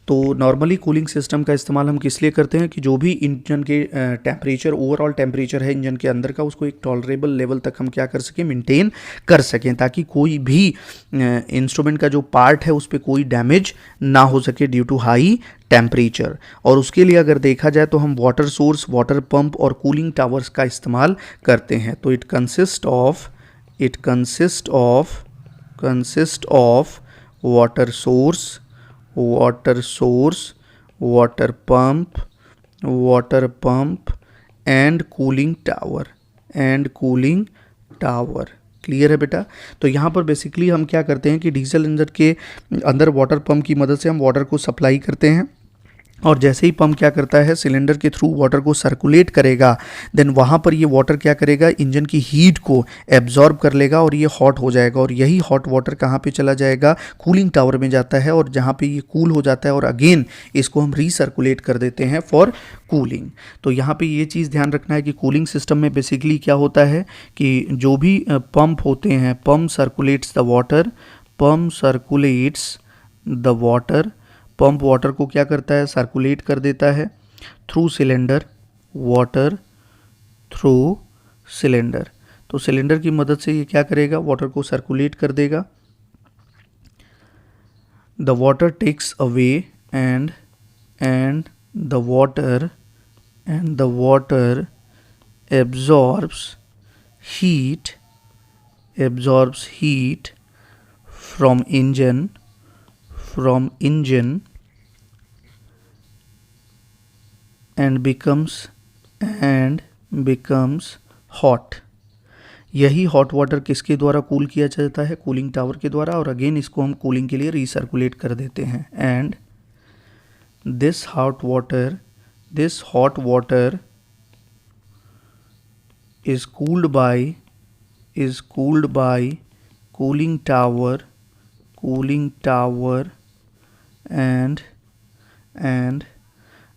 तो नॉर्मली कूलिंग सिस्टम का इस्तेमाल हम किस लिए करते हैं कि जो भी इंजन के टेम्परेचर, ओवरऑल टेम्परेचर है इंजन के अंदर का, उसको एक टॉलरेबल लेवल तक हम क्या कर सकें, मेंटेन कर सकें, ताकि कोई भी इंस्ट्रूमेंट का जो पार्ट है उस पर कोई डैमेज ना हो सके ड्यू टू हाई टेम्परेचर। और उसके लिए अगर देखा जाए तो हम वाटर सोर्स, वाटर पंप और कूलिंग टावर्स का इस्तेमाल करते हैं। तो it consist of water source, water pump and cooling tower. Clear है बेटा? तो यहाँ पर बेसिकली हम क्या करते हैं कि डीजल इंजन के अंदर वाटर पंप की मदद से हम वाटर को सप्लाई करते हैं, और जैसे ही पंप क्या करता है सिलेंडर के थ्रू वाटर को सर्कुलेट करेगा, देन वहाँ पर ये वाटर क्या करेगा, इंजन की हीट को एब्जॉर्ब कर लेगा और ये हॉट हो जाएगा, और यही हॉट वाटर कहाँ पे चला जाएगा, कूलिंग टावर में जाता है, और जहाँ पे ये कूल हो जाता है और अगेन इसको हम रीसर्कुलेट कर देते हैं फॉर कूलिंग। तो यहाँ पे ये चीज़ ध्यान रखना है कि कूलिंग सिस्टम में बेसिकली क्या होता है कि जो भी पंप होते हैं, pump circulates the water, pump water को क्या करता है, सर्कुलेट कर देता है through cylinder, water through cylinder. तो सिलेंडर की मदद से ये क्या करेगा, वाटर को सर्कुलेट कर देगा। The water takes away and the water absorbs heat from engine and becomes hot। यही हॉट वाटर किसके द्वारा कूल किया जाता है, कूलिंग टावर के द्वारा, और अगेन इसको हम कूलिंग के लिए रीसर्कुलेट कर देते हैं। And this hot water is cooled by cooling tower and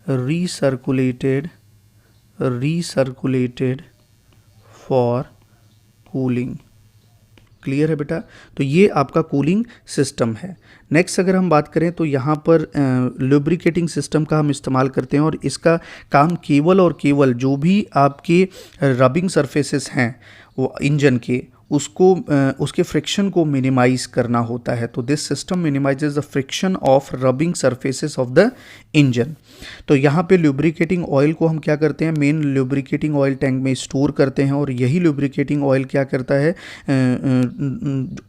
recirculated for cooling। Clear है बेटा? तो ये आपका कूलिंग सिस्टम है। नेक्स्ट अगर हम बात करें तो यहाँ पर लुब्रिकेटिंग सिस्टम का हम इस्तेमाल करते हैं, और इसका काम केवल और केवल जो भी आपके रबिंग सरफेसेस हैं वो इंजन के, उसको उसके फ्रिक्शन को मिनिमाइज करना होता है। तो this system minimises the friction of rubbing surfaces of the engine. तो यहाँ पे लुब्रिकेटिंग ऑयल को हम क्या करते हैं, मेन लुब्रिकेटिंग ऑयल टैंक में स्टोर करते हैं, और यही लुब्रिकेटिंग ऑयल क्या करता है,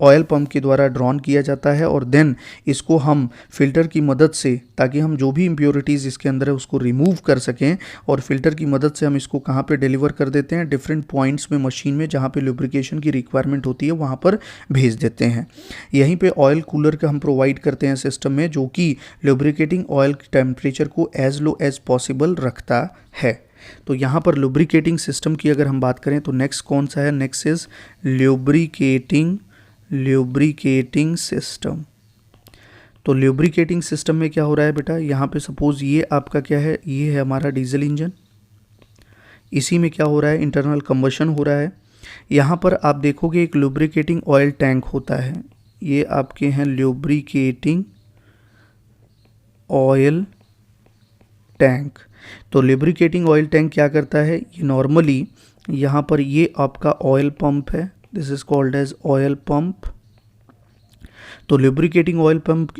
ऑयल पंप के द्वारा ड्रॉन किया जाता है, और देन इसको हम फिल्टर की मदद से, ताकि हम जो भी इम्प्योरिटीज़ इसके अंदर है उसको रिमूव कर सकें, और फिल्टर की मदद से हम इसको कहाँ पे डिलीवर कर देते हैं, डिफरेंट पॉइंट्स में मशीन में जहाँ पे लुब्रिकेशन की रिक्वायरमेंट होती है वहाँ पर भेज देते हैं। यहीं पे ऑयल कूलर का हम प्रोवाइड करते हैं सिस्टम में, जो कि लुब्रिकेटिंग ऑयल टेम्परेचर को एज लो एज पॉसिबल रखता है। तो यहाँ पर लुब्रिकेटिंग सिस्टम की अगर हम बात करें तो नेक्स्ट कौन सा है, नेक्स्ट इज लुब्रिकेटिंग सिस्टम। तो लुब्रिकेटिंग सिस्टम में क्या हो रहा है बेटा, यहाँ पे सपोज ये आपका क्या है, ये है हमारा डीजल इंजन, इसी में क्या हो रहा है, इंटरनल कंबशन हो रहा है। यहाँ पर आप देखोगे एक लुब्रिकेटिंग ऑयल टैंक होता है, ये आपके हैं लुब्रिकेटिंग ऑयल टैंक। तो लुब्रिकेटिंग ऑयल टैंक क्या करता है, ये नॉर्मली यहाँ पर ये आपका ऑयल पंप है, this is called as oil pump. तो लुब्रिकेटिंग ऑयल पंप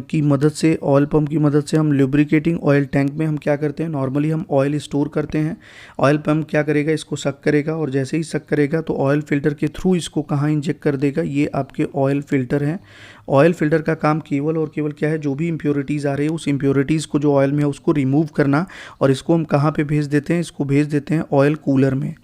की मदद से हम लुब्रिकेटिंग ऑयल टैंक में हम क्या करते हैं, नॉर्मली हम ऑयल स्टोर करते हैं। ऑयल पंप क्या करेगा, इसको सक करेगा और जैसे ही सक करेगा तो ऑयल फिल्टर के थ्रू इसको कहाँ इंजेक्ट कर देगा, ये आपके ऑयल फिल्टर हैं। ऑयल फिल्टर का काम केवल और केवल क्या है, जो भी इम्प्योरिटीज़ आ रही है उस इम्प्योरिटीज़ को जो ऑयल में है उसको रिमूव करना, और इसको हम कहाँ पे भेज देते हैं, इसको भेज देते हैं ऑयल कूलर में।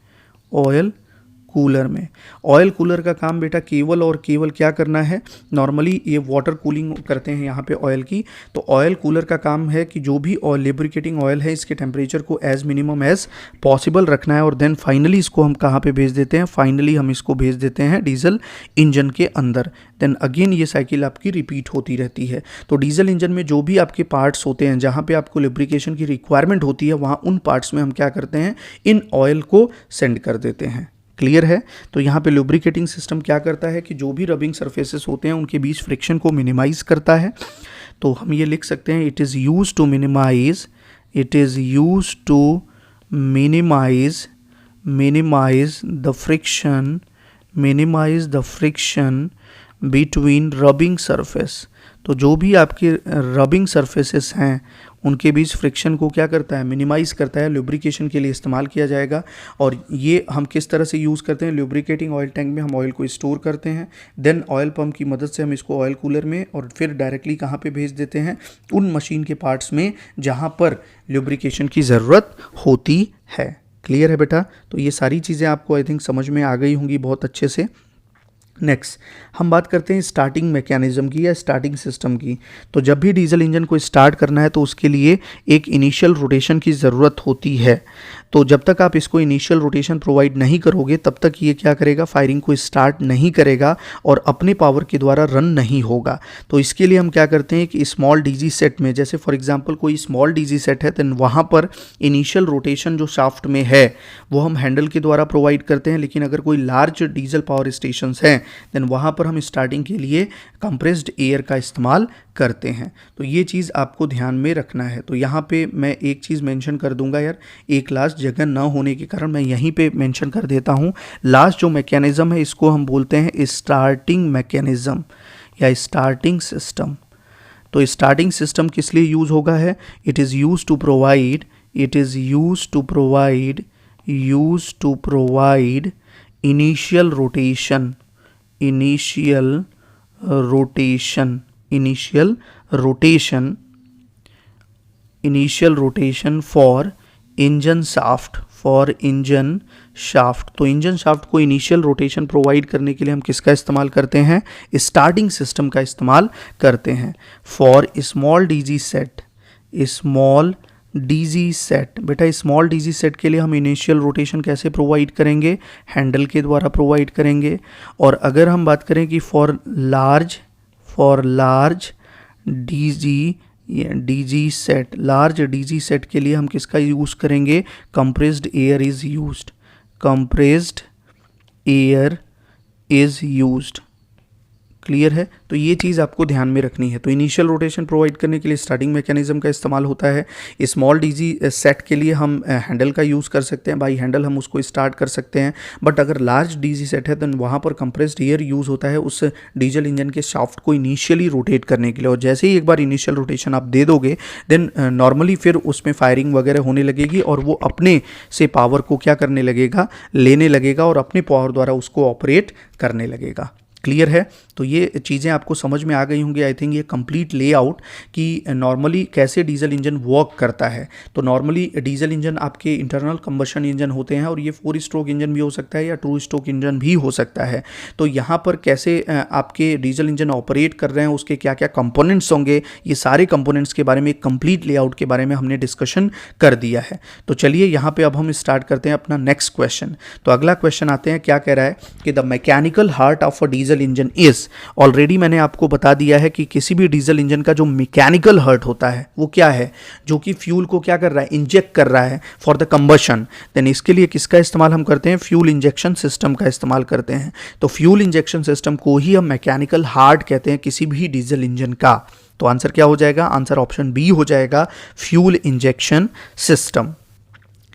ऑयल कूलर का काम बेटा केवल और केवल क्या करना है, नॉर्मली ये वाटर कूलिंग करते हैं यहाँ पे ऑयल की, तो ऑयल कूलर का काम है कि जो भी ऑयल लुब्रिकेटिंग ऑयल है इसके टेम्परेचर को एज मिनिमम एज पॉसिबल रखना है, और देन फाइनली इसको हम कहाँ पे भेज देते हैं, फाइनली हम इसको भेज देते हैं डीजल इंजन के अंदर। देन अगेन ये साइकिल आपकी रिपीट होती रहती है। तो डीजल इंजन में जो भी आपके पार्ट्स होते हैं जहाँ पे आपको लुब्रिकेशन की रिक्वायरमेंट होती है, वहाँ उन पार्ट्स में हम क्या करते हैं, इन ऑयल को सेंड कर देते हैं। क्लियर है। तो यहाँ पे लुब्रिकेटिंग सिस्टम क्या करता है कि जो भी रबिंग सरफेसेस होते हैं उनके बीच फ्रिक्शन को मिनिमाइज करता है। तो हम ये लिख सकते हैं, it is use to minimise the friction between rubbing surface. तो जो भी आपके रबिंग सरफेसेस हैं उनके बीच फ्रिक्शन को क्या करता है, मिनिमाइज करता है, लुब्रिकेशन के लिए इस्तेमाल किया जाएगा। और ये हम किस तरह से यूज़ करते हैं, लुब्रिकेटिंग ऑयल टैंक में हम ऑयल को स्टोर करते हैं, देन ऑयल पंप की मदद से हम इसको ऑयल कूलर में और फिर डायरेक्टली कहाँ पे भेज देते हैं, उन मशीन के पार्ट्स में जहाँ पर लुब्रिकेशन की ज़रूरत होती है। क्लियर है बेटा। तो ये सारी चीज़ें आपको आई थिंक समझ में आ गई होंगी बहुत अच्छे से। नेक्स्ट हम बात करते हैं स्टार्टिंग मैकेनिज्म की या स्टार्टिंग सिस्टम की। तो जब भी डीजल इंजन को स्टार्ट करना है तो उसके लिए एक इनिशियल रोटेशन की ज़रूरत होती है। तो जब तक आप इसको इनिशियल रोटेशन प्रोवाइड नहीं करोगे तब तक ये क्या करेगा, फायरिंग को स्टार्ट नहीं करेगा और अपने पावर के द्वारा रन नहीं होगा। तो इसके लिए हम क्या करते हैं कि स्मॉल डीजी सेट में, जैसे फॉर एग्जांपल कोई स्मॉल डीजी सेट है, तो वहाँ पर इनिशियल रोटेशन जो शाफ्ट में है वो हम हैंडल के द्वारा प्रोवाइड करते हैं। लेकिन अगर कोई लार्ज डीजल पावर स्टेशंस हैं देन वहाँ पर हम स्टार्टिंग के लिए कंप्रेस्ड एयर का इस्तेमाल करते हैं। तो ये चीज़ आपको ध्यान में रखना है। तो यहाँ पे मैं एक चीज़ मेंशन कर दूंगा यार, एक लास्ट जगह ना होने के कारण मैं यहीं पे मेंशन कर देता हूँ। लास्ट जो मैकेनिज़्म है इसको हम बोलते हैं स्टार्टिंग मैकेनिज़्म या स्टार्टिंग सिस्टम। तो स्टार्टिंग सिस्टम किस लिए यूज़ होगा है, it is use to provide initial rotation for engine shaft. तो इंजन शाफ्ट को इनिशियल रोटेशन प्रोवाइड करने के लिए हम किसका इस्तेमाल करते हैं, स्टार्टिंग सिस्टम का इस्तेमाल करते हैं। फॉर स्मॉल डीजी सेट, बेटा स्मॉल डीजी सेट के लिए हम इनिशियल रोटेशन कैसे प्रोवाइड करेंगे, हैंडल के द्वारा प्रोवाइड करेंगे। और अगर हम बात करें कि फॉर लार्ज डीजी सेट के लिए हम किसका यूज़ करेंगे, compressed air is used. Clear है। तो ये चीज़ आपको ध्यान में रखनी है। तो इनिशियल रोटेशन प्रोवाइड करने के लिए स्टार्टिंग मैकेनिज्म का इस्तेमाल होता है। स्मॉल डीजी सेट के लिए हम हैंडल का यूज़ कर सकते हैं, बाई हैंडल हम उसको स्टार्ट कर सकते हैं। बट अगर लार्ज डीजी सेट है तो वहाँ पर कंप्रेस्ड एयर यूज़ होता है उस डीजल इंजन के शाफ्ट को इनिशियली रोटेट करने के लिए। और जैसे ही एक बार इनिशियल रोटेशन आप दे दोगे देन नॉर्मली फिर उसमें फायरिंग वगैरह होने लगेगी और वो अपने से पावर को क्या करने लगेगा, लेने लगेगा और अपने पावर द्वारा उसको ऑपरेट करने लगेगा। क्लियर है। तो ये चीज़ें आपको समझ में आ गई होंगी आई थिंक, ये कंप्लीट लेआउट कि नॉर्मली कैसे डीजल इंजन वर्क करता है। तो नॉर्मली डीजल इंजन आपके इंटरनल कंबशन इंजन होते हैं और ये 4 स्ट्रोक इंजन भी हो सकता है या 2 स्ट्रोक इंजन भी हो सकता है। तो यहाँ पर कैसे आपके डीजल इंजन ऑपरेट कर रहे हैं, उसके क्या क्या कंपोनेंट्स होंगे, ये सारे कंपोनेंट्स के बारे में एक कंप्लीट लेआउट के बारे में हमने डिस्कशन कर दिया है। तो चलिए यहाँ पे अब हम स्टार्ट करते हैं अपना नेक्स्ट क्वेश्चन। तो अगला क्वेश्चन आते हैं, क्या कह रहा है कि the mechanical heart of a diesel engine is. Already मैंने आपको बता दिया है कि किसी भी डीजल इंजन का जो मैकेनिकल हार्ट होता है वो क्या है, जो कि फ्यूल को क्या कर रहा है, इंजेक्ट कर रहा है फॉर द कंबशन। देन इसके लिए किसका इस्तेमाल हम करते हैं, फ्यूल इंजेक्शन सिस्टम का इस्तेमाल करते हैं। तो फ्यूल इंजेक्शन सिस्टम को ही हम मैकेनिकल हार्ट कहते हैं किसी भी डीजल इंजन का। तो आंसर क्या हो जाएगा, आंसर ऑप्शन बी हो जाएगा, fuel injection system.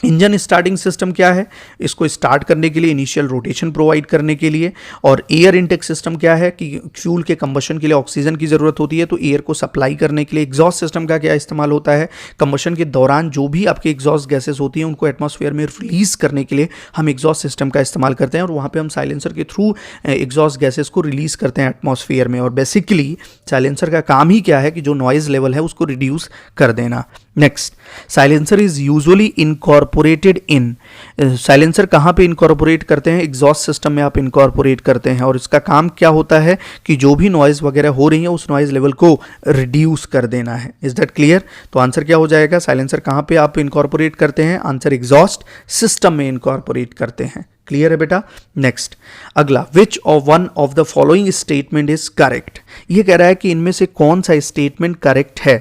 Engine starting system क्या है, इसको स्टार्ट करने के लिए इनिशियल रोटेशन प्रोवाइड करने के लिए। और एयर इनटेक सिस्टम क्या है कि फ्यूल के कंबशन के लिए ऑक्सीजन की ज़रूरत होती है, तो एयर को सप्लाई करने के लिए। एग्जॉस्ट सिस्टम का क्या इस्तेमाल होता है, कंबशन के दौरान जो भी आपके एग्जॉस्ट गैसेस होती हैं उनको एटमॉस्फेयर में रिलीज करने के लिए हम एग्जॉस्ट सिस्टम का इस्तेमाल करते हैं, और वहाँ पर हम साइलेंसर के थ्रू एग्जॉस्ट गैसेस को रिलीज करते हैं एटमॉस्फेयर में। और बेसिकली साइलेंसर का काम ही क्या है कि जो नॉइज़ लेवल है उसको रिड्यूस कर देना। Next, silencer is usually incorporated in, silencer कहाँ पे इनकॉर्पोरेट करते हैं, एग्जॉस्ट सिस्टम में आप इनकॉर्पोरेट करते हैं, और इसका काम क्या होता है कि जो भी नॉइज़ वगैरह हो रही है उस नॉइज़ लेवल को रिड्यूस कर देना है। Is that clear? तो आंसर क्या हो जाएगा, साइलेंसर कहाँ पे आप इनकॉर्पोरेट करते हैं, आंसर एग्जॉस्ट सिस्टम में इनकॉर्पोरेट करते हैं। क्लियर है बेटा? नेक्स्ट, अगला, which of one of the following statement is correct, ये कह रहा है कि इनमें से कौन सा स्टेटमेंट करेक्ट है।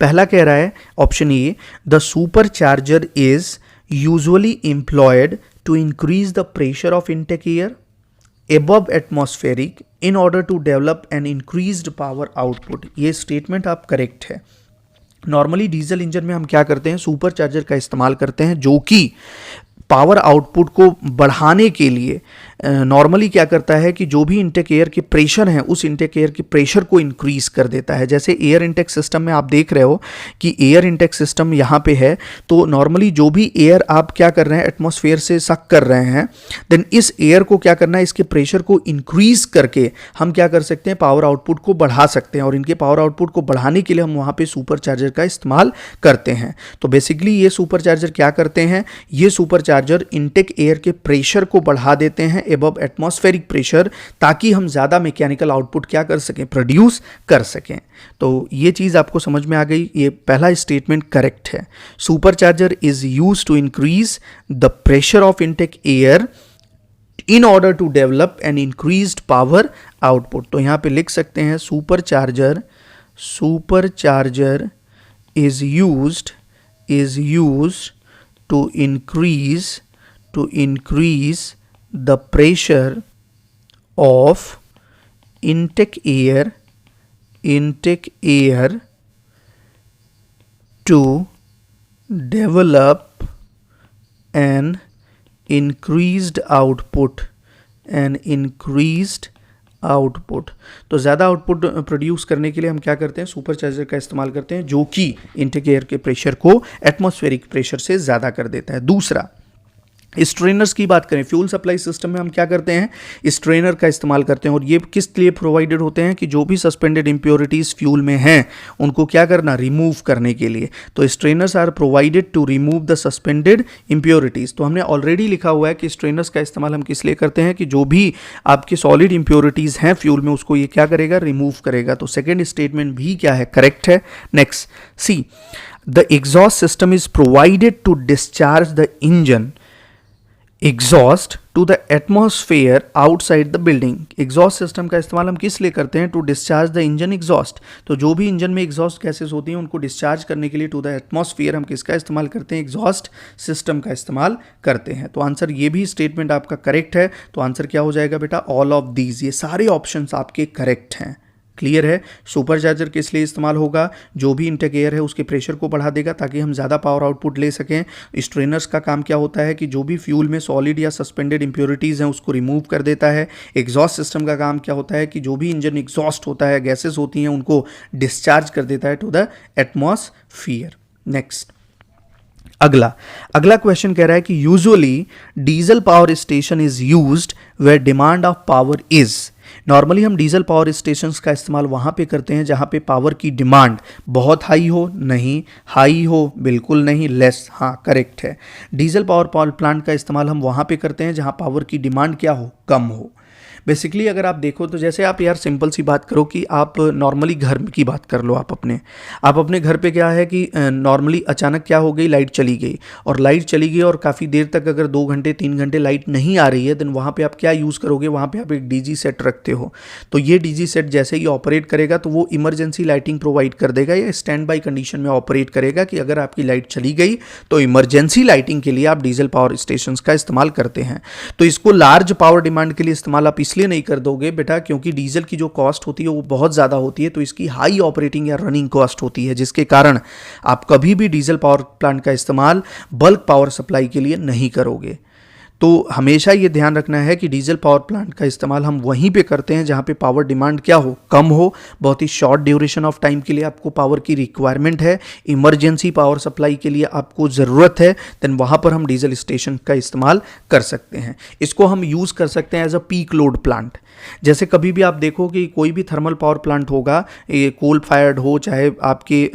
पहला कह रहा है option A, the super charger is usually employed to increase the pressure of intake air above atmospheric in order to develop an increased power output। ये स्टेटमेंट आप करेक्ट है। नॉर्मली डीजल इंजन में हम क्या करते हैं, सुपर चार्जर का इस्तेमाल करते हैं, जो कि पावर आउटपुट को बढ़ाने के लिए नॉर्मली क्या करता है कि जो भी इंटेक एयर के प्रेशर है उस इंटेक एयर के प्रेशर को इंक्रीज कर देता है। जैसे एयर इंटेक सिस्टम में आप देख रहे हो कि एयर इंटेक सिस्टम यहाँ पे है, तो नॉर्मली जो भी एयर आप क्या कर रहे हैं, एटमॉस्फेयर से सक कर रहे हैं, देन इस एयर को क्या करना है, इसके प्रेशर को इंक्रीज करके हम क्या कर सकते हैं, पावर आउटपुट को बढ़ा सकते हैं। और इनके पावर आउटपुट को बढ़ाने के लिए हम वहाँ पे सुपर चार्जर का इस्तेमाल करते हैं। तो बेसिकली ये सुपर चार्जर क्या करते हैं, ये सुपर चार्जर इंटेक एयर के प्रेशर को बढ़ा देते हैं एबव एटमॉस्फेरिक प्रेशर, ताकि हम ज़्यादा मैकेनिकल आउटपुट क्या कर सकें, प्रोड्यूस कर सकें। तो ये चीज़ आपको समझ में आ गई, ये पहला स्टेटमेंट करेक्ट है। Super charger is use to increase the pressure of intake air in order to develop an increased power output। तो यहाँ पे लिख सकते हैं super charger is used to increase the pressure of intake air to develop an increased output। तो ज़्यादा आउटपुट प्रोड्यूस करने के लिए हम क्या करते हैं, सुपर चार्जर का इस्तेमाल करते हैं, जो कि इंटेक एयर के प्रेशर को एटमॉस्फेरिक प्रेशर से ज़्यादा कर देता है। दूसरा, स्ट्रेनर्स की बात करें, फ्यूल सप्लाई सिस्टम में हम क्या करते हैं, स्ट्रेनर का इस्तेमाल करते हैं। और ये किस लिए प्रोवाइडेड होते हैं कि जो भी सस्पेंडेड इंप्योरिटीज़ फ्यूल में हैं उनको क्या करना, रिमूव करने के लिए। तो strainers are provided to remove the suspended impurities. तो हमने ऑलरेडी लिखा हुआ है कि स्ट्रेनर्स का इस्तेमाल हम किस लिए करते हैं कि जो भी आपके सॉलिड इंप्योरिटीज़ हैं फ्यूल में उसको ये क्या करेगा, रिमूव करेगा। तो सेकेंड स्टेटमेंट भी क्या है, करेक्ट है। Next, C, the exhaust system is provided to discharge the engine exhaust to the atmosphere outside the building. Exhaust system का इस्तेमाल हम किस लिए करते हैं, to discharge the engine exhaust. तो जो भी इंजन में एग्जॉस्ट गैसेस होती हैं उनको डिस्चार्ज करने के लिए टू द एटमॉस्फेयर हम किसका इस्तेमाल करते हैं, एग्जॉस्ट सिस्टम का इस्तेमाल करते हैं। तो आंसर ये भी स्टेटमेंट आपका करेक्ट है। तो आंसर क्या हो जाएगा बेटा, ऑल ऑफ दीज, ये सारे ऑप्शंस आपके करेक्ट हैं। क्लियर है? सुपर चार्जर किस लिए इस्तेमाल होगा, जो भी इंटेक एयर है उसके प्रेशर को बढ़ा देगा ताकि हम ज़्यादा पावर आउटपुट ले सकें। स्ट्रेनर्स का काम क्या होता है कि जो भी फ्यूल में सॉलिड या सस्पेंडेड इंप्योरिटीज़ हैं उसको रिमूव कर देता है। एग्जॉस्ट सिस्टम का काम क्या होता है कि जो भी इंजन एग्जॉस्ट होता है, गैसेस होती हैं, उनको डिस्चार्ज कर देता है टू द एटमॉस्फियर। नेक्स्ट, अगला क्वेश्चन कह रहा है कि usually diesel power station is used where demand of power is. Normally हम डीजल पावर स्टेशंस का इस्तेमाल वहाँ पे करते हैं जहाँ पे पावर की डिमांड बहुत हाई हो, नहीं, हाई हो, बिल्कुल नहीं, लेस, हाँ करेक्ट है। डीजल पावर प्लांट का इस्तेमाल हम वहाँ पे करते हैं जहाँ पावर की डिमांड क्या हो, कम हो। बेसिकली अगर आप देखो तो जैसे आप यार सिंपल सी बात करो कि आप नॉर्मली घर की बात कर लो, आप अपने घर पे क्या है कि नॉर्मली अचानक क्या हो गई, लाइट चली गई। और लाइट चली गई और काफ़ी देर तक अगर 2 घंटे 3 घंटे लाइट नहीं आ रही है, देन वहाँ पे आप क्या यूज़ करोगे, वहाँ पे आप एक डीजी सेट रखते हो। तो ये डीजी सेट जैसे ही ऑपरेट करेगा तो वो इमरजेंसी लाइटिंग प्रोवाइड कर देगा या स्टैंड बाई कंडीशन में ऑपरेट करेगा कि अगर आपकी लाइट चली गई तो इमरजेंसी लाइटिंग के लिए आप डीजल पावर स्टेशन का इस्तेमाल करते हैं। तो इसको लार्ज पावर डिमांड के लिए इस्तेमाल आप इसलिए इसलिए नहीं कर दोगे बेटा क्योंकि डीजल की जो कॉस्ट होती है वो बहुत ज़्यादा होती है, तो इसकी हाई ऑपरेटिंग या रनिंग कॉस्ट होती है, जिसके कारण आप कभी भी डीजल पावर प्लांट का इस्तेमाल बल्क पावर सप्लाई के लिए नहीं करोगे। तो हमेशा ये ध्यान रखना है कि डीजल पावर प्लांट का इस्तेमाल हम वहीं पे करते हैं जहाँ पे पावर डिमांड क्या हो, कम हो, बहुत ही शॉर्ट ड्यूरेशन ऑफ टाइम के लिए आपको पावर की रिक्वायरमेंट है, इमरजेंसी पावर सप्लाई के लिए आपको ज़रूरत है, देन वहाँ पर हम डीजल स्टेशन का इस्तेमाल कर सकते हैं। इसको हम यूज़ कर सकते हैं as a peak load plant. जैसे कभी भी आप देखो कि कोई भी थर्मल पावर प्लांट होगा, ये कोल फायर्ड हो चाहे आपके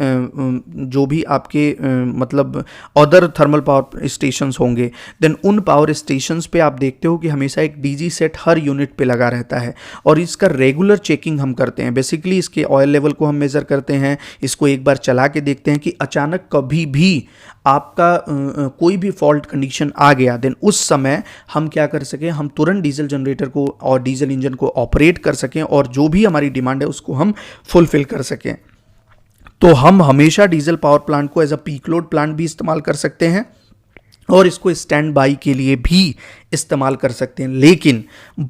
जो भी आपके मतलब अदर थर्मल पावर स्टेशंस होंगे, देन उन पावर स्टेशंस पे आप देखते हो कि हमेशा एक डीजी सेट हर यूनिट पे लगा रहता है और इसका रेगुलर चेकिंग हम करते हैं। बेसिकली इसके ऑयल लेवल को हम मेज़र करते हैं, इसको एक बार चला के देखते हैं कि अचानक कभी भी आपका कोई भी फॉल्ट कंडीशन आ गया, देन उस समय हम क्या कर सकें, हम तुरंत डीजल जनरेटर को और डीजल इंजन को ऑपरेट कर सकें और जो भी हमारी डिमांड है उसको हम फुलफिल कर सकें। तो हम हमेशा डीजल पावर प्लांट को as a peak load plant भी इस्तेमाल कर सकते हैं और इसको स्टैंड बाई के लिए भी इस्तेमाल कर सकते हैं, लेकिन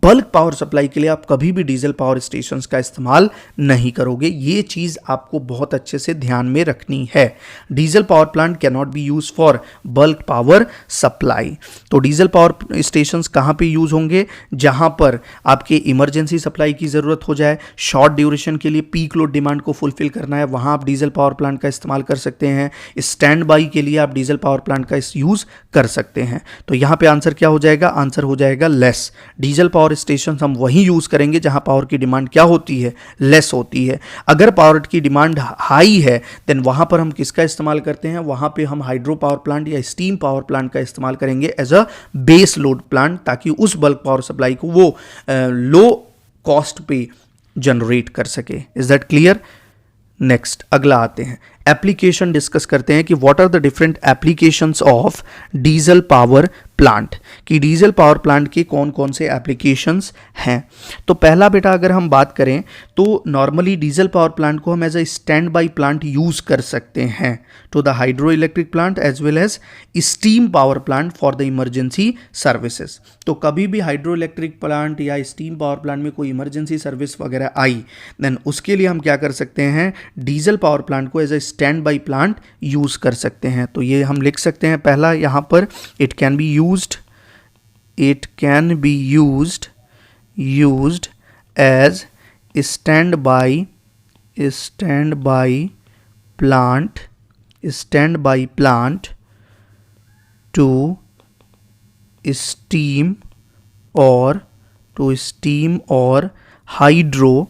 बल्क पावर सप्लाई के लिए आप कभी भी डीजल पावर स्टेशंस का इस्तेमाल नहीं करोगे। ये चीज़ आपको बहुत अच्छे से ध्यान में रखनी है। Diesel power plant can not be use for bulk power supply. तो डीजल पावर स्टेशंस कहाँ पे यूज होंगे, जहाँ पर आपके इमरजेंसी सप्लाई की ज़रूरत हो जाए, शॉर्ट ड्यूरेशन के लिए पीक लोड डिमांड को फुलफिल करना है, वहाँ आप डीजल पावर प्लांट का इस्तेमाल कर सकते हैं। स्टैंड बाई के लिए आप डीजल पावर प्लांट का यूज़ कर सकते हैं। तो यहाँ पे आंसर क्या हो जाएगा, आंसर हो जाएगा लेस। डीजल पावर स्टेशन हम वहीं यूज करेंगे जहां पावर की डिमांड क्या होती है, लेस होती है। अगर पावर की डिमांड हाई है देन वहां पर हम किसका इस्तेमाल करते हैं, वहां पे हम हाइड्रो पावर प्लांट या स्टीम पावर प्लांट का इस्तेमाल करेंगे as a base load plant, ताकि उस बल्क पावर सप्लाई को वो लो कॉस्ट पे जनरेट कर सके। Is that clear? नेक्स्ट अगला आते हैं, एप्लीकेशन डिस्कस करते हैं कि what are the different applications of diesel power plant, कि डीजल पावर प्लांट के कौन कौन से एप्लीकेशंस हैं। तो पहला बेटा अगर हम बात करें तो नॉर्मली डीजल पावर प्लांट को हम as a stand by plant use कर सकते हैं to the hydro electric plant as well as steam power plant for the emergency services. तो कभी भी हाइड्रो इलेक्ट्रिक प्लांट या स्टीम पावर प्लांट में कोई इमरजेंसी सर्विस वगैरह आई, देन उसके लिए हम क्या कर सकते हैं, डीजल पावर प्लांट को as a stand by plant use कर सकते हैं। तो ये हम लिख सकते हैं पहला यहाँ पर, it can be used as standby plant to steam or hydro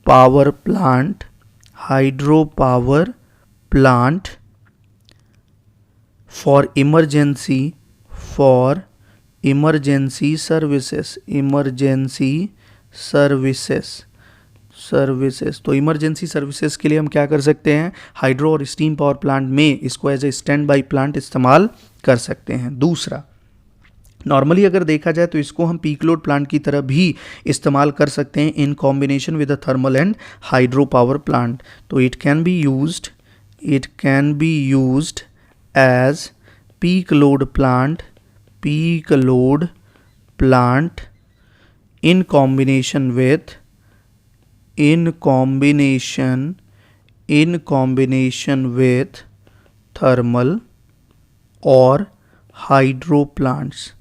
power plant for emergency services. तो इमरजेंसी सर्विसेज के लिए हम क्या कर सकते हैं, हाइड्रो और स्टीम पावर प्लांट में इसको as a stand by plant इस्तेमाल कर सकते हैं। दूसरा, नॉर्मली अगर देखा जाए तो इसको हम पीक लोड प्लांट की तरह भी इस्तेमाल कर सकते हैं in combination with the thermal and hydro power plant. तो it can be used as peak load plant in combination with thermal or hydro plants।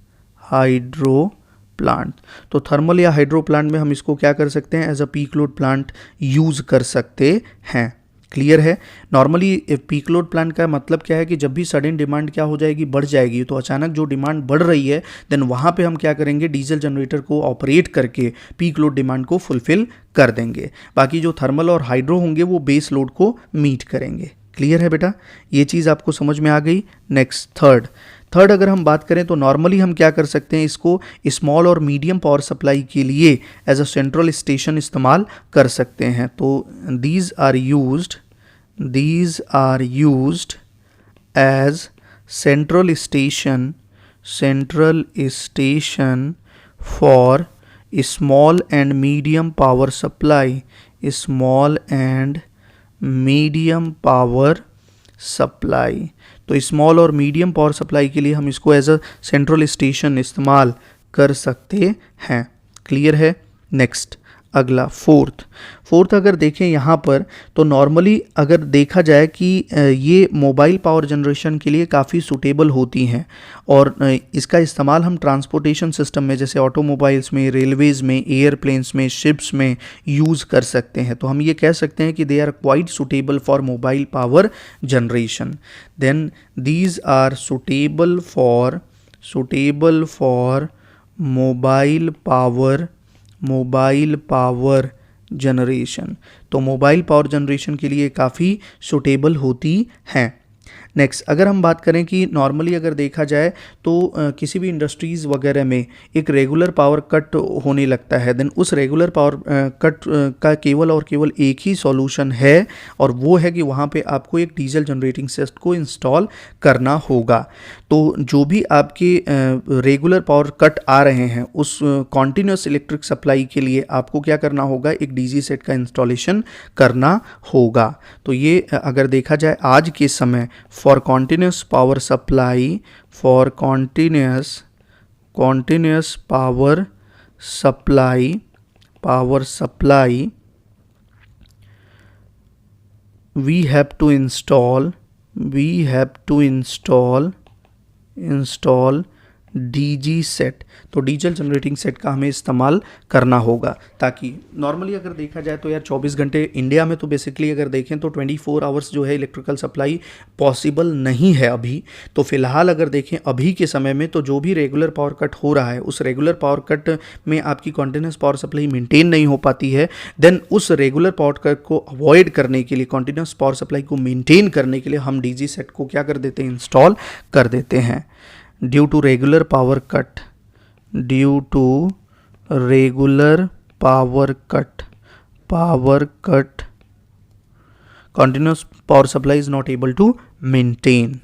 तो थर्मल या हाइड्रो प्लांट में हम इसको क्या कर सकते हैं, as a peak load plant use कर सकते हैं। क्लियर है? नॉर्मली पीक लोड प्लांट का मतलब क्या है कि जब भी सडन डिमांड क्या हो जाएगी, बढ़ जाएगी, तो अचानक जो डिमांड बढ़ रही है देन वहाँ पे हम क्या करेंगे, डीजल जनरेटर को ऑपरेट करके पीक लोड डिमांड को फुलफिल कर देंगे। बाकी जो थर्मल और हाइड्रो होंगे वो बेस लोड को मीट करेंगे। क्लियर है बेटा? ये चीज़ आपको समझ में आ गई। नेक्स्ट थर्ड अगर हम बात करें तो नॉर्मली हम क्या कर सकते हैं, इसको स्मॉल और मीडियम पावर सप्लाई के लिए एज अ सेंट्रल स्टेशन इस्तेमाल कर सकते हैं। तो these are used as central station for small and medium power supply. तो स्मॉल और मीडियम पावर सप्लाई के लिए हम इसको एज अ सेंट्रल स्टेशन इस्तेमाल कर सकते हैं। क्लियर है। नेक्स्ट अगला फोर्थ अगर देखें यहाँ पर तो नॉर्मली अगर देखा जाए कि ये मोबाइल पावर जनरेशन के लिए काफ़ी सूटेबल होती हैं और इसका इस्तेमाल हम ट्रांसपोर्टेशन सिस्टम में जैसे ऑटोमोबाइल्स में, रेलवेज़ में, एयरप्लेन्स में, शिप्स में यूज़ कर सकते हैं। तो हम ये कह सकते हैं कि they are quite suitable for mobile power generation. Then these are suitable for mobile power generation. तो मोबाइल पावर जनरेशन के लिए काफ़ी सूटेबल होती हैं। नेक्स्ट अगर हम बात करें कि नॉर्मली अगर देखा जाए तो किसी भी इंडस्ट्रीज़ वगैरह में एक रेगुलर पावर कट होने लगता है, देन उस रेगुलर पावर कट का केवल और केवल एक ही सॉल्यूशन है और वो है कि वहाँ पे आपको एक डीजल जनरेटिंग सिस्टम को इंस्टॉल करना होगा। तो जो भी आपके रेगुलर पावर कट आ रहे हैं उस कॉन्टीन्यूस इलेक्ट्रिक सप्लाई के लिए आपको क्या करना होगा, एक डीजी सेट का इंस्टॉलेशन करना होगा। तो ये अगर देखा जाए आज के समय for continuous power supply we have to install DG set. तो डीजल जनरेटिंग सेट का हमें इस्तेमाल करना होगा ताकि नॉर्मली अगर देखा जाए तो यार 24 घंटे इंडिया में तो बेसिकली अगर देखें तो 24 आवर्स जो है इलेक्ट्रिकल सप्लाई पॉसिबल नहीं है अभी। तो फिलहाल अगर देखें अभी के समय में तो जो भी रेगुलर पावर कट हो रहा है उस रेगुलर पावर कट में आपकी कॉन्टिन्यूस पावर सप्लाई मेंटेन नहीं हो पाती है, देन उस रेगुलर पावर कट को अवॉइड करने के लिए, कॉन्टिन्यूस पावर सप्लाई को मेंटेन करने के लिए हम डीजी सेट को क्या कर देते हैं, इंस्टॉल कर देते हैं। Due to regular power cut continuous power supply is not able to maintain।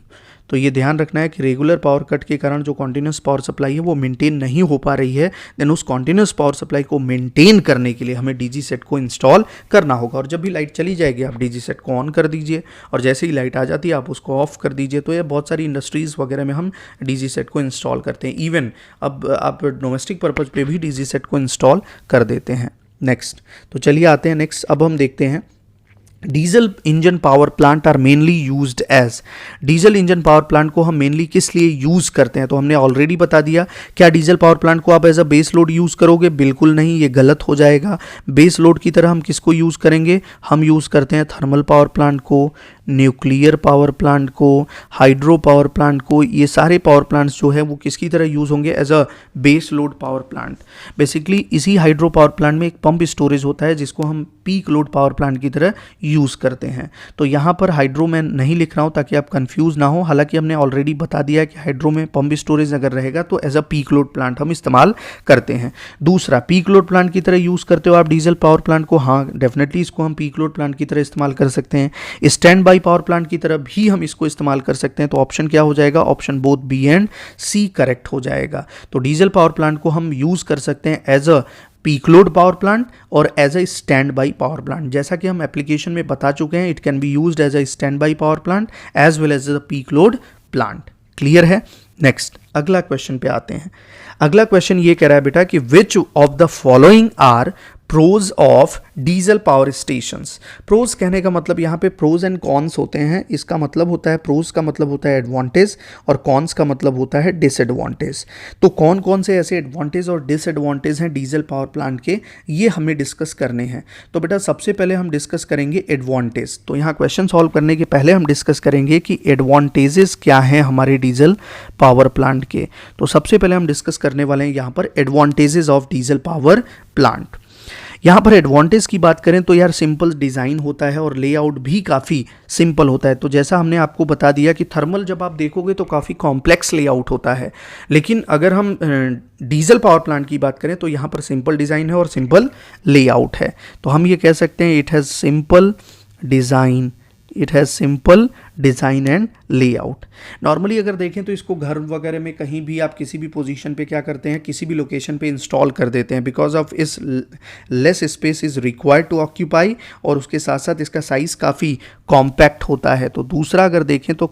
तो ये ध्यान रखना है कि रेगुलर पावर कट के कारण जो कॉन्टिन्यूस पावर सप्लाई है वो मेंटेन नहीं हो पा रही है, देन उस कॉन्टिन्यूस पावर सप्लाई को मेंटेन करने के लिए हमें डीजी सेट को इंस्टॉल करना होगा। और जब भी लाइट चली जाएगी आप डीजी सेट को ऑन कर दीजिए और जैसे ही लाइट आ जाती है आप उसको ऑफ कर दीजिए। तो ये बहुत सारी इंडस्ट्रीज़ वगैरह में हम डीजी सेट को इंस्टॉल करते हैं, इवन अब आप डोमेस्टिक पर्पज़ पे भी डीजी सेट को इंस्टॉल कर देते हैं। नेक्स्ट तो चलिए आते हैं नेक्स्ट, अब हम देखते हैं diesel engine power plant are mainly used as. Diesel engine power plant को हम मेनली किस लिए यूज़ करते हैं, तो हमने ऑलरेडी बता दिया। क्या डीजल पावर प्लांट को आप as a base load use करोगे, बिल्कुल नहीं, ये गलत हो जाएगा। बेस लोड की तरह हम किसको यूज़ करेंगे, हम यूज़ करते हैं थर्मल पावर प्लांट को, न्यूक्लियर पावर प्लांट को, हाइड्रो पावर प्लांट को। ये सारे पावर प्लांट्स जो है वो किसकी तरह यूज़ होंगे, as a base load power plant. Basically इसी हाइड्रो पावर प्लांट में एक पंप स्टोरेज होता है जिसको हम पीक लोड पावर प्लांट की तरह यूज़ करते हैं। तो यहाँ पर हाइड्रो में नहीं लिख रहा हूँ ताकि आप कंफ्यूज ना हो, हालांकि हमने ऑलरेडी बता दिया कि हाइड्रो में पंप स्टोरेज अगर रहेगा तो as a peak load plant हम इस्तेमाल करते हैं। दूसरा, पीक लोड प्लांट की तरह यूज़ करते हो आप डीजल पावर प्लांट को, हाँ डेफिनेटली इसको हम पीक लोड प्लांट की तरह इस्तेमाल कर सकते हैं। स्टैंड बाई पावर प्लांट की तरह भी हम इसको इस्तेमाल कर सकते हैं। तो ऑप्शन क्या हो जाएगा, option both B and C correct हो जाएगा। तो डीजल पावर प्लांट को हम यूज़ कर सकते हैं as a peak load power plant और as a stand by power plant. जैसा कि हम एप्लीकेशन में बता चुके हैं, it can be used as a stand by power plant as well as a peak load plant. Clear है। नेक्स्ट अगला क्वेश्चन पे आते हैं। अगला क्वेश्चन ये कह रहा है बेटा कि which of the following are pros of diesel power stations. Pros कहने का मतलब यहाँ पे प्रोज एंड कॉन्स होते हैं। इसका मतलब होता है, प्रोज का मतलब होता है एडवांटेज और कॉन्स का मतलब होता है डिसएडवांटेज। तो कौन कौन से ऐसे एडवांटेज और डिसएडवांटेज हैं डीजल पावर प्लांट के, ये हमें डिस्कस करने हैं। तो बेटा सबसे पहले हम डिस्कस करेंगे एडवांटेज। तो यहाँ क्वेश्चन सॉल्व करने के पहले हम डिस्कस करेंगे कि एडवांटेजेस क्या हैं हमारे डीजल पावर प्लांट के। तो सबसे पहले हम डिस्कस करने वाले हैं यहाँ पर advantages of diesel power plant. यहाँ पर एडवांटेज की बात करें तो यार सिंपल डिज़ाइन होता है और लेआउट भी काफ़ी सिंपल होता है। तो जैसा हमने आपको बता दिया कि थर्मल जब आप देखोगे तो काफ़ी कॉम्प्लेक्स लेआउट होता है, लेकिन अगर हम डीजल पावर प्लांट की बात करें तो यहाँ पर सिंपल डिज़ाइन है और सिंपल लेआउट है। तो हम ये कह सकते हैं it has simple design and layout. Normally अगर देखें तो इसको घर वगैरह में कहीं भी आप किसी भी पोजीशन पे क्या करते हैं, किसी भी लोकेशन पे इंस्टॉल कर देते हैं, बिकॉज ऑफ इस less space is required to occupy, और उसके साथ साथ इसका साइज़ काफ़ी कॉम्पैक्ट होता है। तो दूसरा अगर देखें तो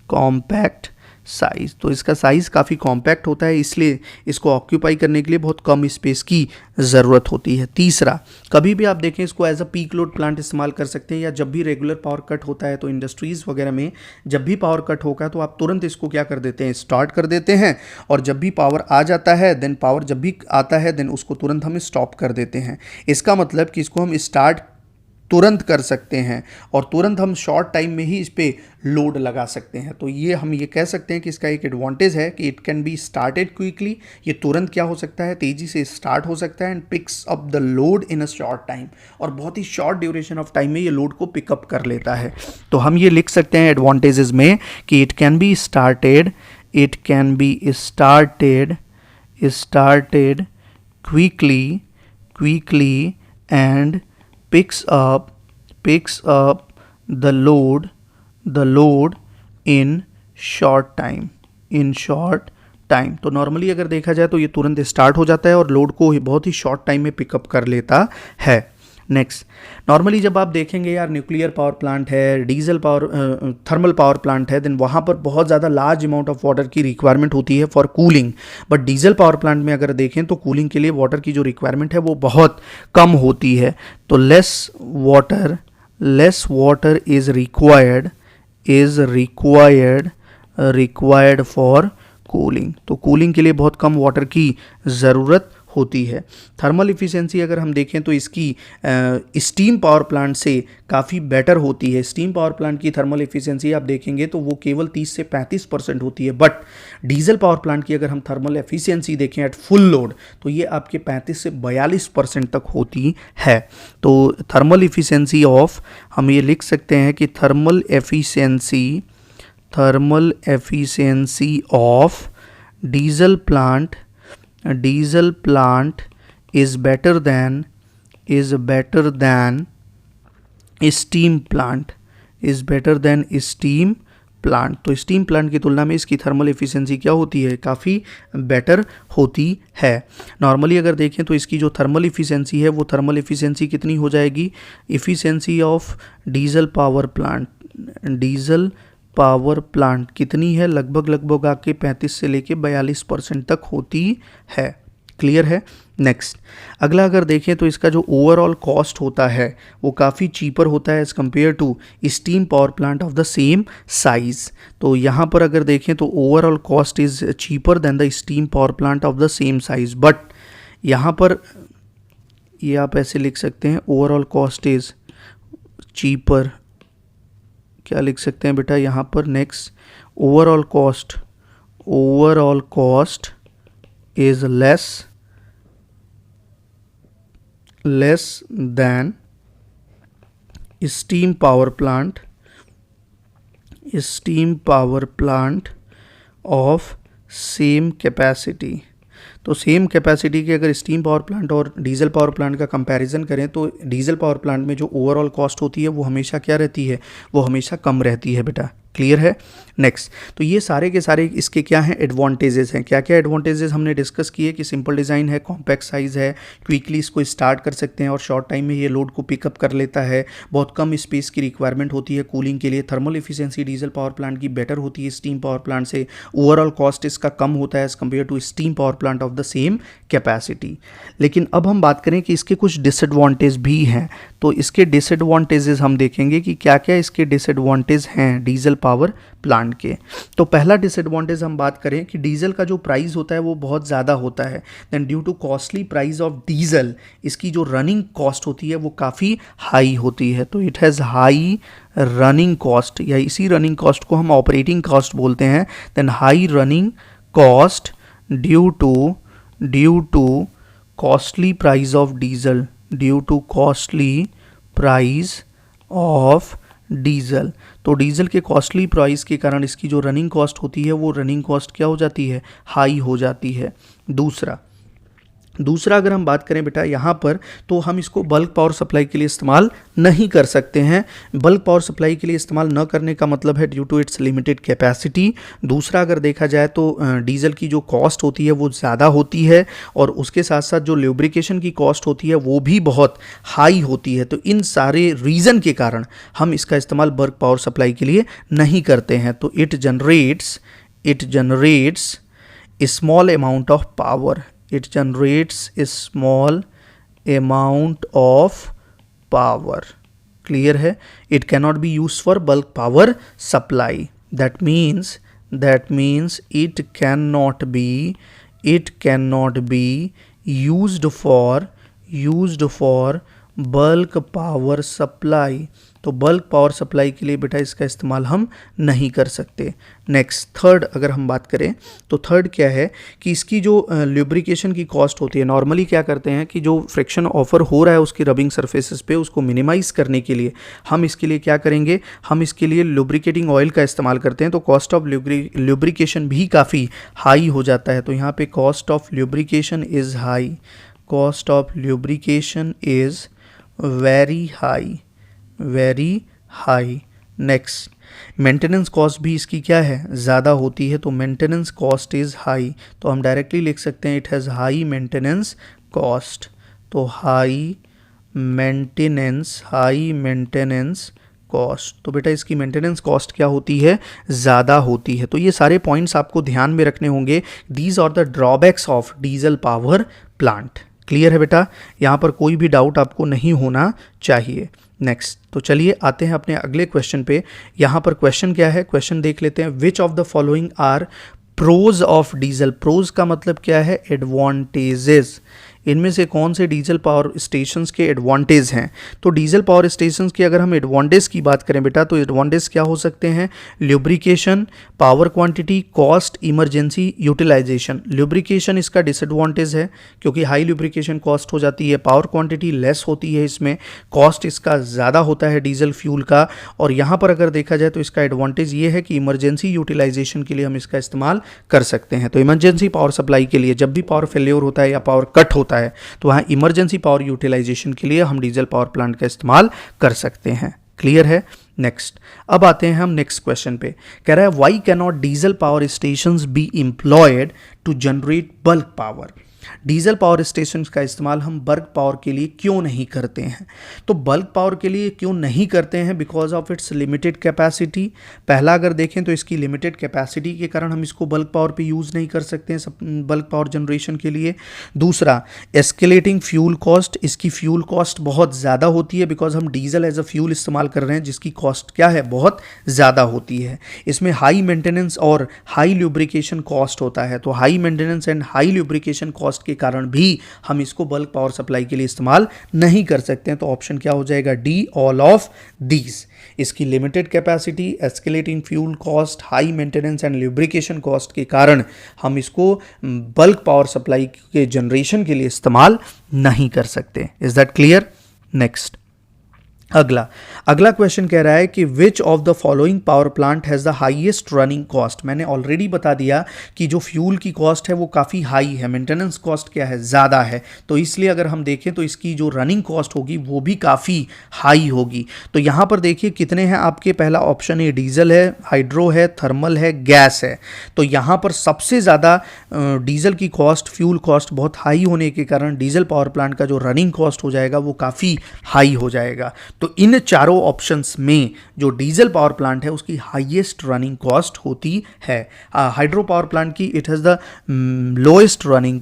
कॉम्पैक्ट साइज़। तो इसका साइज़ काफ़ी कॉम्पैक्ट होता है, इसलिए इसको ऑक्यूपाई करने के लिए बहुत कम स्पेस की ज़रूरत होती है। तीसरा, कभी भी आप देखें इसको as a peak load plant इस्तेमाल कर सकते हैं, या जब भी रेगुलर पावर कट होता है तो इंडस्ट्रीज़ वगैरह में जब भी पावर कट होगा तो आप तुरंत इसको क्या कर देते हैं, स्टार्ट कर देते हैं, और जब भी पावर आ जाता है देन पावर जब भी आता है देन उसको तुरंत हम स्टॉप कर देते हैं। इसका मतलब कि इसको हम स्टार्ट तुरंत कर सकते हैं और तुरंत हम शॉर्ट टाइम में ही इस पर लोड लगा सकते हैं। तो ये हम ये कह सकते हैं कि इसका एक एडवांटेज है कि it can be started quickly, ये तुरंत क्या हो सकता है, तेज़ी से स्टार्ट हो सकता है, and picks up the load in a short time, और बहुत ही शॉर्ट ड्यूरेशन ऑफ टाइम में ये लोड को पिकअप कर लेता है। तो हम ये लिख सकते हैं एडवांटेजेस में कि it can be started quickly and picks up the load in short time। तो नॉर्मली अगर देखा जाए तो ये तुरंत स्टार्ट हो जाता है और लोड को बहुत ही शॉर्ट टाइम में पिकअप कर लेता है। नेक्स्ट, नॉर्मली जब आप देखेंगे यार न्यूक्लियर पावर प्लांट है, diesel power thermal power plant है, देन वहाँ पर बहुत ज़्यादा लार्ज अमाउंट ऑफ वाटर की रिक्वायरमेंट होती है for cooling. But diesel power plant में अगर देखें तो कूलिंग के लिए वाटर की जो रिक्वायरमेंट है वो बहुत कम होती है। तो less water is required for cooling. तो कूलिंग के लिए बहुत कम वाटर की ज़रूरत होती है। थर्मल इफ़िशियंसी अगर हम देखें तो इसकी स्टीम पावर प्लांट से काफ़ी बेटर होती है। स्टीम पावर प्लांट की थर्मल इफ़िशियंसी आप देखेंगे तो वो केवल 30 से 35% होती है, बट डीजल पावर प्लांट की अगर हम थर्मल एफिशिएंसी देखें एट फुल लोड तो ये आपके 35 से 42% तक होती है। तो थर्मल इफ़िशियंसी ऑफ, हम ये लिख सकते हैं कि thermal efficiency of diesel plant is better than steam plant. तो स्टीम प्लांट की तुलना में इसकी थर्मल एफिशिएंसी क्या होती है, काफ़ी बेटर होती है। नॉर्मली अगर देखें तो इसकी जो थर्मल एफिशिएंसी है वो थर्मल एफिशिएंसी कितनी हो जाएगी, efficiency of diesel power plant कितनी है, लगभग आके 35 से लेके 42% तक होती है। क्लियर है। नेक्स्ट, अगला अगर देखें तो इसका जो ओवरऑल कॉस्ट होता है वो काफ़ी चीपर होता है as compare to steam power plant of the same size. तो यहाँ पर अगर देखें तो overall cost is cheaper than the steam power plant of the same size, but यहाँ पर ये आप ऐसे लिख सकते हैं, ओवरऑल कॉस्ट इज़ चीपर, क्या लिख सकते हैं बेटा यहाँ पर, next, overall cost is less than steam power plant of same capacity. तो सेम कैपेसिटी के अगर स्टीम पावर प्लांट और डीजल पावर प्लांट का कंपैरिजन करें तो डीजल पावर प्लांट में जो ओवरऑल कॉस्ट होती है वो हमेशा क्या रहती है, वो हमेशा कम रहती है बेटा। क्लियर है। नेक्स्ट, तो ये सारे के सारे इसके क्या हैं, एडवांटेजेस हैं। क्या क्या एडवांटेजेस हमने डिस्कस किए कि सिंपल डिज़ाइन है, कॉम्पैक्ट साइज़ है, क्विकली इसको स्टार्ट कर सकते हैं और शॉर्ट टाइम में ये लोड को पिकअप कर लेता है, बहुत कम स्पेस की रिक्वायरमेंट होती है कूलिंग के लिए, thermal efficiency diesel power plant की बेटर होती है स्टीम पावर प्लांट से, ओवरऑल कॉस्ट इसका कम होता है as compare to steam power plant of the same capacity. लेकिन अब हम बात करें कि इसके कुछ डिसएडवांटेज भी हैं, तो इसके डिसएडवांटेजेस हम देखेंगे कि क्या क्या इसके डिसएडवांटेज हैं डीजल पावर प्लांट के। तो पहला डिसएडवांटेज हम बात करें कि डीजल का जो प्राइस होता है वो बहुत ज़्यादा होता है, then due to costly price of diesel इसकी जो रनिंग कॉस्ट होती है वो काफ़ी हाई होती है। तो it has high running cost, या इसी रनिंग कॉस्ट को हम ऑपरेटिंग कॉस्ट बोलते हैं। Then high running cost due to costly price of diesel, due to costly price of diesel. तो डीजल के कॉस्टली प्राइस के कारण इसकी जो रनिंग कॉस्ट होती है वो रनिंग कॉस्ट क्या हो जाती है, हाई हो जाती है। दूसरा अगर हम बात करें बेटा यहाँ पर, तो हम इसको बल्क पावर सप्लाई के लिए इस्तेमाल नहीं कर सकते हैं। बल्क पावर सप्लाई के लिए इस्तेमाल न करने का मतलब है due to its limited capacity. दूसरा अगर देखा जाए तो डीजल की जो कॉस्ट होती है वो ज़्यादा होती है, और उसके साथ साथ जो ल्यूब्रिकेशन की कॉस्ट होती है वो भी बहुत हाई होती है। तो इन सारे रीज़न के कारण हम इसका इस्तेमाल बल्क पावर सप्लाई के लिए नहीं करते हैं। तो it it generates a small amount of power. It generates a small amount of power. Clear है? It cannot be used for bulk power supply. That means it cannot be used for bulk power supply. तो बल्क पावर सप्लाई के लिए बेटा इसका इस्तेमाल हम नहीं कर सकते. नेक्स्ट थर्ड अगर हम बात करें तो थर्ड क्या है कि इसकी जो ल्यूब्रिकेशन की कॉस्ट होती है, नॉर्मली क्या करते हैं कि जो फ्रिक्शन ऑफर हो रहा है उसकी रबिंग सरफेसेस पे, उसको मिनिमाइज करने के लिए हम इसके लिए क्या करेंगे, हम इसके लिए लुब्रिकेटिंग ऑयल का इस्तेमाल करते हैं. तो कॉस्ट ऑफ ल्यूब्रिकेशन भी काफ़ी हाई हो जाता है. तो यहाँ पे cost of lubrication is high. Cost of lubrication is very high. Next maintenance cost भी इसकी क्या है, ज़्यादा होती है. तो मेंटेनेंस कॉस्ट इज़ हाई. तो हम डायरेक्टली लिख सकते हैं it has high maintenance cost. तो हाई मेंटेनेंस कॉस्ट. तो बेटा इसकी मेंटेनेंस कॉस्ट क्या होती है, ज़्यादा होती है. तो ये सारे पॉइंट्स आपको ध्यान में रखने होंगे. These are the drawbacks of diesel power plant. Clear है बेटा? यहाँ पर कोई भी डाउट आपको नहीं होना चाहिए. नेक्स्ट तो चलिए आते हैं अपने अगले क्वेश्चन पे. यहाँ पर क्वेश्चन क्या है, क्वेश्चन देख लेते हैं. Which of the following are pros of diesel. Pros का मतलब क्या है, एडवांटेजेस. इनमें से कौन से डीजल पावर स्टेशंस के एडवांटेज हैं. तो डीजल पावर स्टेशंस की अगर हम एडवांटेज की बात करें बेटा तो एडवांटेज क्या हो सकते हैं, lubrication, power quantity, cost, emergency utilization. Lubrication इसका डिसएडवांटेज है क्योंकि हाई ल्यूब्रिकेशन कॉस्ट हो जाती है. पावर क्वांटिटी लेस होती है इसमें, कॉस्ट इसका ज़्यादा होता है डीजल फ्यूल का. और यहाँ पर अगर देखा जाए तो इसका एडवांटेज ये है कि इमरजेंसी यूटिलाइजेशन के लिए हम इसका इस्तेमाल कर सकते हैं. तो इमरजेंसी पावर सप्लाई के लिए जब भी पावर फेल्योर होता है या पावर कट होता है तो वहां इमरजेंसी पावर यूटिलाइजेशन के लिए हम डीजल पावर प्लांट का इस्तेमाल कर सकते हैं. क्लियर है? नेक्स्ट अब आते हैं हम नेक्स्ट क्वेश्चन पे. कह रहा है why can not diesel power stations be employed to generate bulk power. Diesel power stations का इस्तेमाल हम बल्क पावर के लिए क्यों नहीं करते हैं. तो बल्क पावर के लिए क्यों नहीं करते हैं, because of its limited capacity. पहला अगर देखें तो इसकी लिमिटेड कैपेसिटी के कारण हम इसको बल्क पावर पे यूज़ नहीं कर सकते हैं बल्क पावर जनरेशन के लिए. दूसरा एस्केलेटिंग फ्यूल कॉस्ट. इसकी फ्यूल कॉस्ट बहुत ज़्यादा होती है बिकॉज हम डीजल एज अ फ्यूल इस्तेमाल कर रहे हैं जिसकी कॉस्ट क्या है, बहुत ज़्यादा होती है. इसमें हाई मेंटेनेंस और हाई ल्यूब्रिकेशन कॉस्ट होता है. तो high maintenance and high lubrication cost के कारण भी हम इसको बल्क पावर सप्लाई के लिए इस्तेमाल नहीं कर सकते हैं. तो ऑप्शन क्या हो जाएगा, डी, ऑल ऑफ दीज. इसकी limited capacity, escalating fuel cost, high maintenance and lubrication cost के कारण हम इसको बल्क पावर सप्लाई के जनरेशन के लिए इस्तेमाल नहीं कर सकते. Is that clear? नेक्स्ट अगला क्वेश्चन कह रहा है कि which of the following power plant has the highest running cost. मैंने ऑलरेडी बता दिया कि जो फ्यूल की कॉस्ट है वो काफ़ी हाई है, मेंटेनेंस कॉस्ट क्या है, ज़्यादा है. तो इसलिए अगर हम देखें तो इसकी जो रनिंग कॉस्ट होगी वो भी काफ़ी हाई होगी. तो यहाँ पर देखिए कितने हैं आपके. पहला ऑप्शन है डीजल है, हाइड्रो है, थर्मल है, गैस है. तो यहाँ पर सबसे ज़्यादा डीजल की कॉस्ट, फ्यूल कॉस्ट बहुत हाई होने के कारण डीजल पावर प्लांट का जो रनिंग कॉस्ट हो जाएगा वो काफ़ी हाई हो जाएगा. तो इन चारों ऑप्शंस में जो डीजल पावर प्लांट है उसकी हाईएस्ट रनिंग कॉस्ट होती है. हाइड्रो पावर प्लांट की it has the lowest running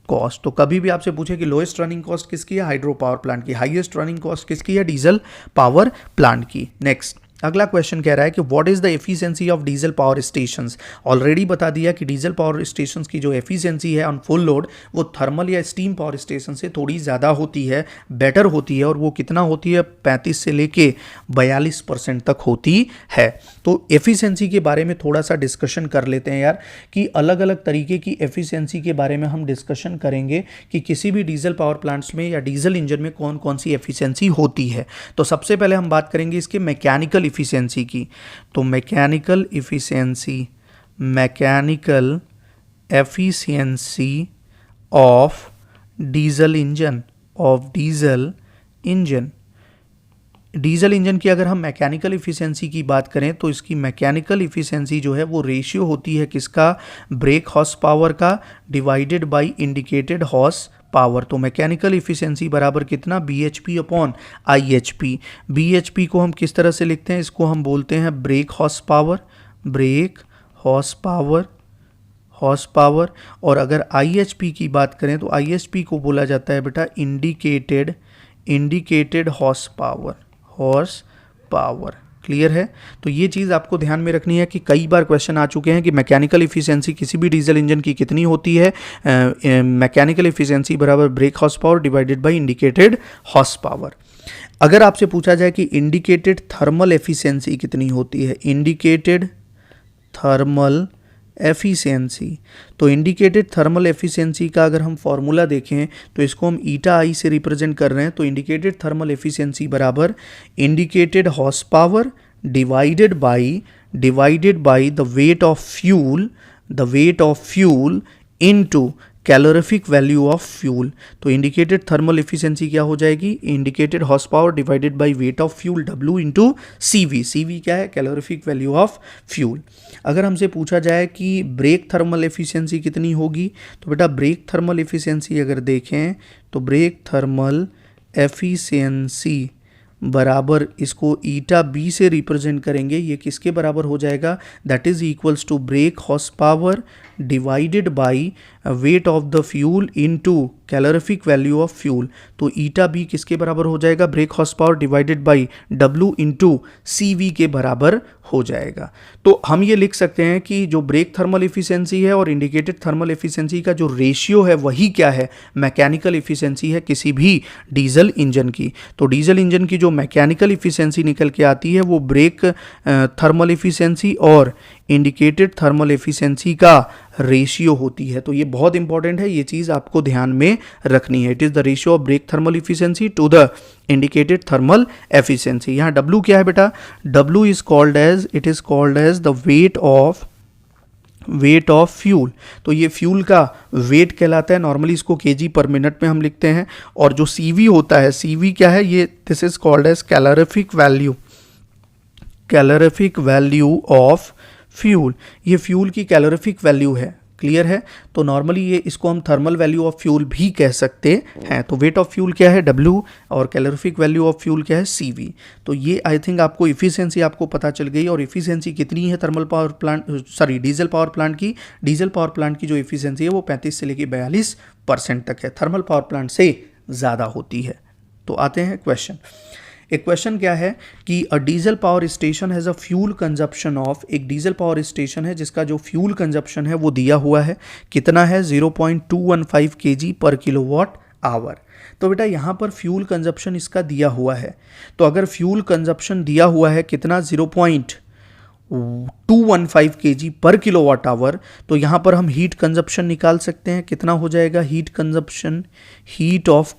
cost. तो कभी भी आपसे पूछे कि लोएस्ट रनिंग कॉस्ट किसकी है, हाइड्रो पावर प्लांट की. हाईएस्ट रनिंग कॉस्ट किसकी है, डीजल पावर प्लांट की. नेक्स्ट अगला क्वेश्चन कह रहा है कि what is the efficiency of diesel power stations. Already बता दिया कि डीजल पावर स्टेशंस की जो एफिशिएंसी है ऑन फुल लोड वो थर्मल या स्टीम पावर स्टेशन से थोड़ी ज़्यादा होती है, बेटर होती है. और वो कितना होती है, 35 से लेके 42% तक होती है. तो एफिशिएंसी के बारे में थोड़ा सा डिस्कशन कर लेते हैं यार, कि अलग अलग तरीके की एफिशिएंसी के बारे में हम डिस्कशन करेंगे कि किसी भी डीजल पावर प्लांट्स में या डीजल इंजन में कौन कौन सी एफिशिएंसी होती है. तो सबसे पहले हम बात करेंगे इसके मैकेनिकल इफिशिएंसी की. तो mechanical efficiency of diesel engine diesel engine की अगर हम मैकेनिकल इफ़िशियंसी की बात करें तो इसकी मैकेनिकल इफ़िशियंसी जो है वो रेशियो होती है किसका, ब्रेक हॉर्स पावर का divided by indicated horse power. तो मैकेनिकल इफ़िशियंसी बराबर कितना, BHP अपॉन IHP। BHP को हम किस तरह से लिखते हैं, इसको हम बोलते हैं break horse power, break horse power. और अगर IHP की बात करें तो IHP को बोला जाता है बेटा इंडिकेटेड हॉर्स पावर। क्लियर है। तो ये चीज़ आपको ध्यान में रखनी है कि कई बार क्वेश्चन आ चुके हैं कि मैकेनिकल इफ़िशियंसी किसी भी डीजल इंजन की कितनी होती है, मैकेनिकल इफ़िशियंसी बराबर break horse power divided bye indicated horse power. अगर आपसे पूछा जाए कि इंडिकेटेड थर्मल एफिशिएंसी कितनी होती है, इंडिकेटेड थर्मल एफिशिएंसी, तो इंडिकेटेड थर्मल एफिशिएंसी का अगर हम फॉर्मूला देखें तो इसको हम ईटा आई से रिप्रेजेंट कर रहे हैं। तो इंडिकेटेड थर्मल एफिशिएंसी बराबर indicated horse power divided by the weight of fuel into calorific value of fuel. तो इंडिकेटेड थर्मल एफिशिएंसी क्या हो जाएगी, indicated horse power divided by weight of fuel W into CV क्या है, कैलोरीफिक वैल्यू ऑफ फ्यूल। अगर हमसे पूछा जाए कि ब्रेक थर्मल एफिशिएंसी कितनी होगी, तो बेटा ब्रेक थर्मल एफिशिएंसी अगर देखें तो ब्रेक थर्मल एफिशिएंसी बराबर इसको ईटा B से रिप्रेजेंट करेंगे, ये किसके बराबर हो जाएगा, that is equals to brake horse power divided by weight of the fuel into calorific value of fuel. तो ईटा B किसके बराबर हो जाएगा, brake horse power divided by W into CV के बराबर हो जाएगा। तो हम ये लिख सकते हैं कि जो ब्रेक थर्मल एफिशिएंसी है और इंडिकेटेड थर्मल एफिशिएंसी का जो रेशियो है वही क्या है, मैकेनिकल एफिशिएंसी है किसी भी डीजल इंजन की। तो डीजल इंजन की जो मैकेनिकल एफिशिएंसी निकल के आती है वो ब्रेक थर्मल एफिशिएंसी और इंडिकेटेड थर्मल एफिशिएंसी का रेशियो होती है। तो ये बहुत इंपॉर्टेंट है, ये चीज़ आपको ध्यान में रखनी है। It is the ratio of brake thermal efficiency to the indicated thermal efficiency. यहाँ W क्या है बेटा, W is called as the weight of fuel. तो ये फ्यूल का वेट कहलाता है, नॉर्मली इसको kg पर मिनट में हम लिखते हैं। और जो CV होता है, CV क्या है, ये this is called as calorific value of fuel. ये फ्यूल की कैलोरीफिक वैल्यू है। क्लियर है। तो नॉर्मली ये इसको हम थर्मल वैल्यू ऑफ फ्यूल भी कह सकते हैं। तो वेट ऑफ फ्यूल क्या है, W, और कैलोरीफिक वैल्यू ऑफ फ्यूल क्या है, CV। तो ये आई थिंक आपको इफिशियंसी आपको पता चल गई। और इफिशियंसी कितनी है डीजल पावर प्लांट की जो इफिशियंसी है वो 35 से लेकर 42% तक है, थर्मल पावर प्लांट से ज़्यादा होती है। तो आते हैं क्वेश्चन। एक क्वेश्चन क्या है कि a diesel power station has a fuel consumption of, एक डीजल पावर स्टेशन है जिसका जो फ्यूल कंजप्शन है वो दिया हुआ है, कितना है 0.215 kg पर किलोवाट आवर। तो बेटा यहाँ पर फ्यूल कंजप्शन इसका दिया हुआ है। तो अगर फ्यूल कंजप्शन दिया हुआ है कितना 0.215 kg पर किलोवाट आवर, तो यहाँ पर हम हीट कंजप्शन निकाल सकते हैं। कितना हो जाएगा heat consumption, heat of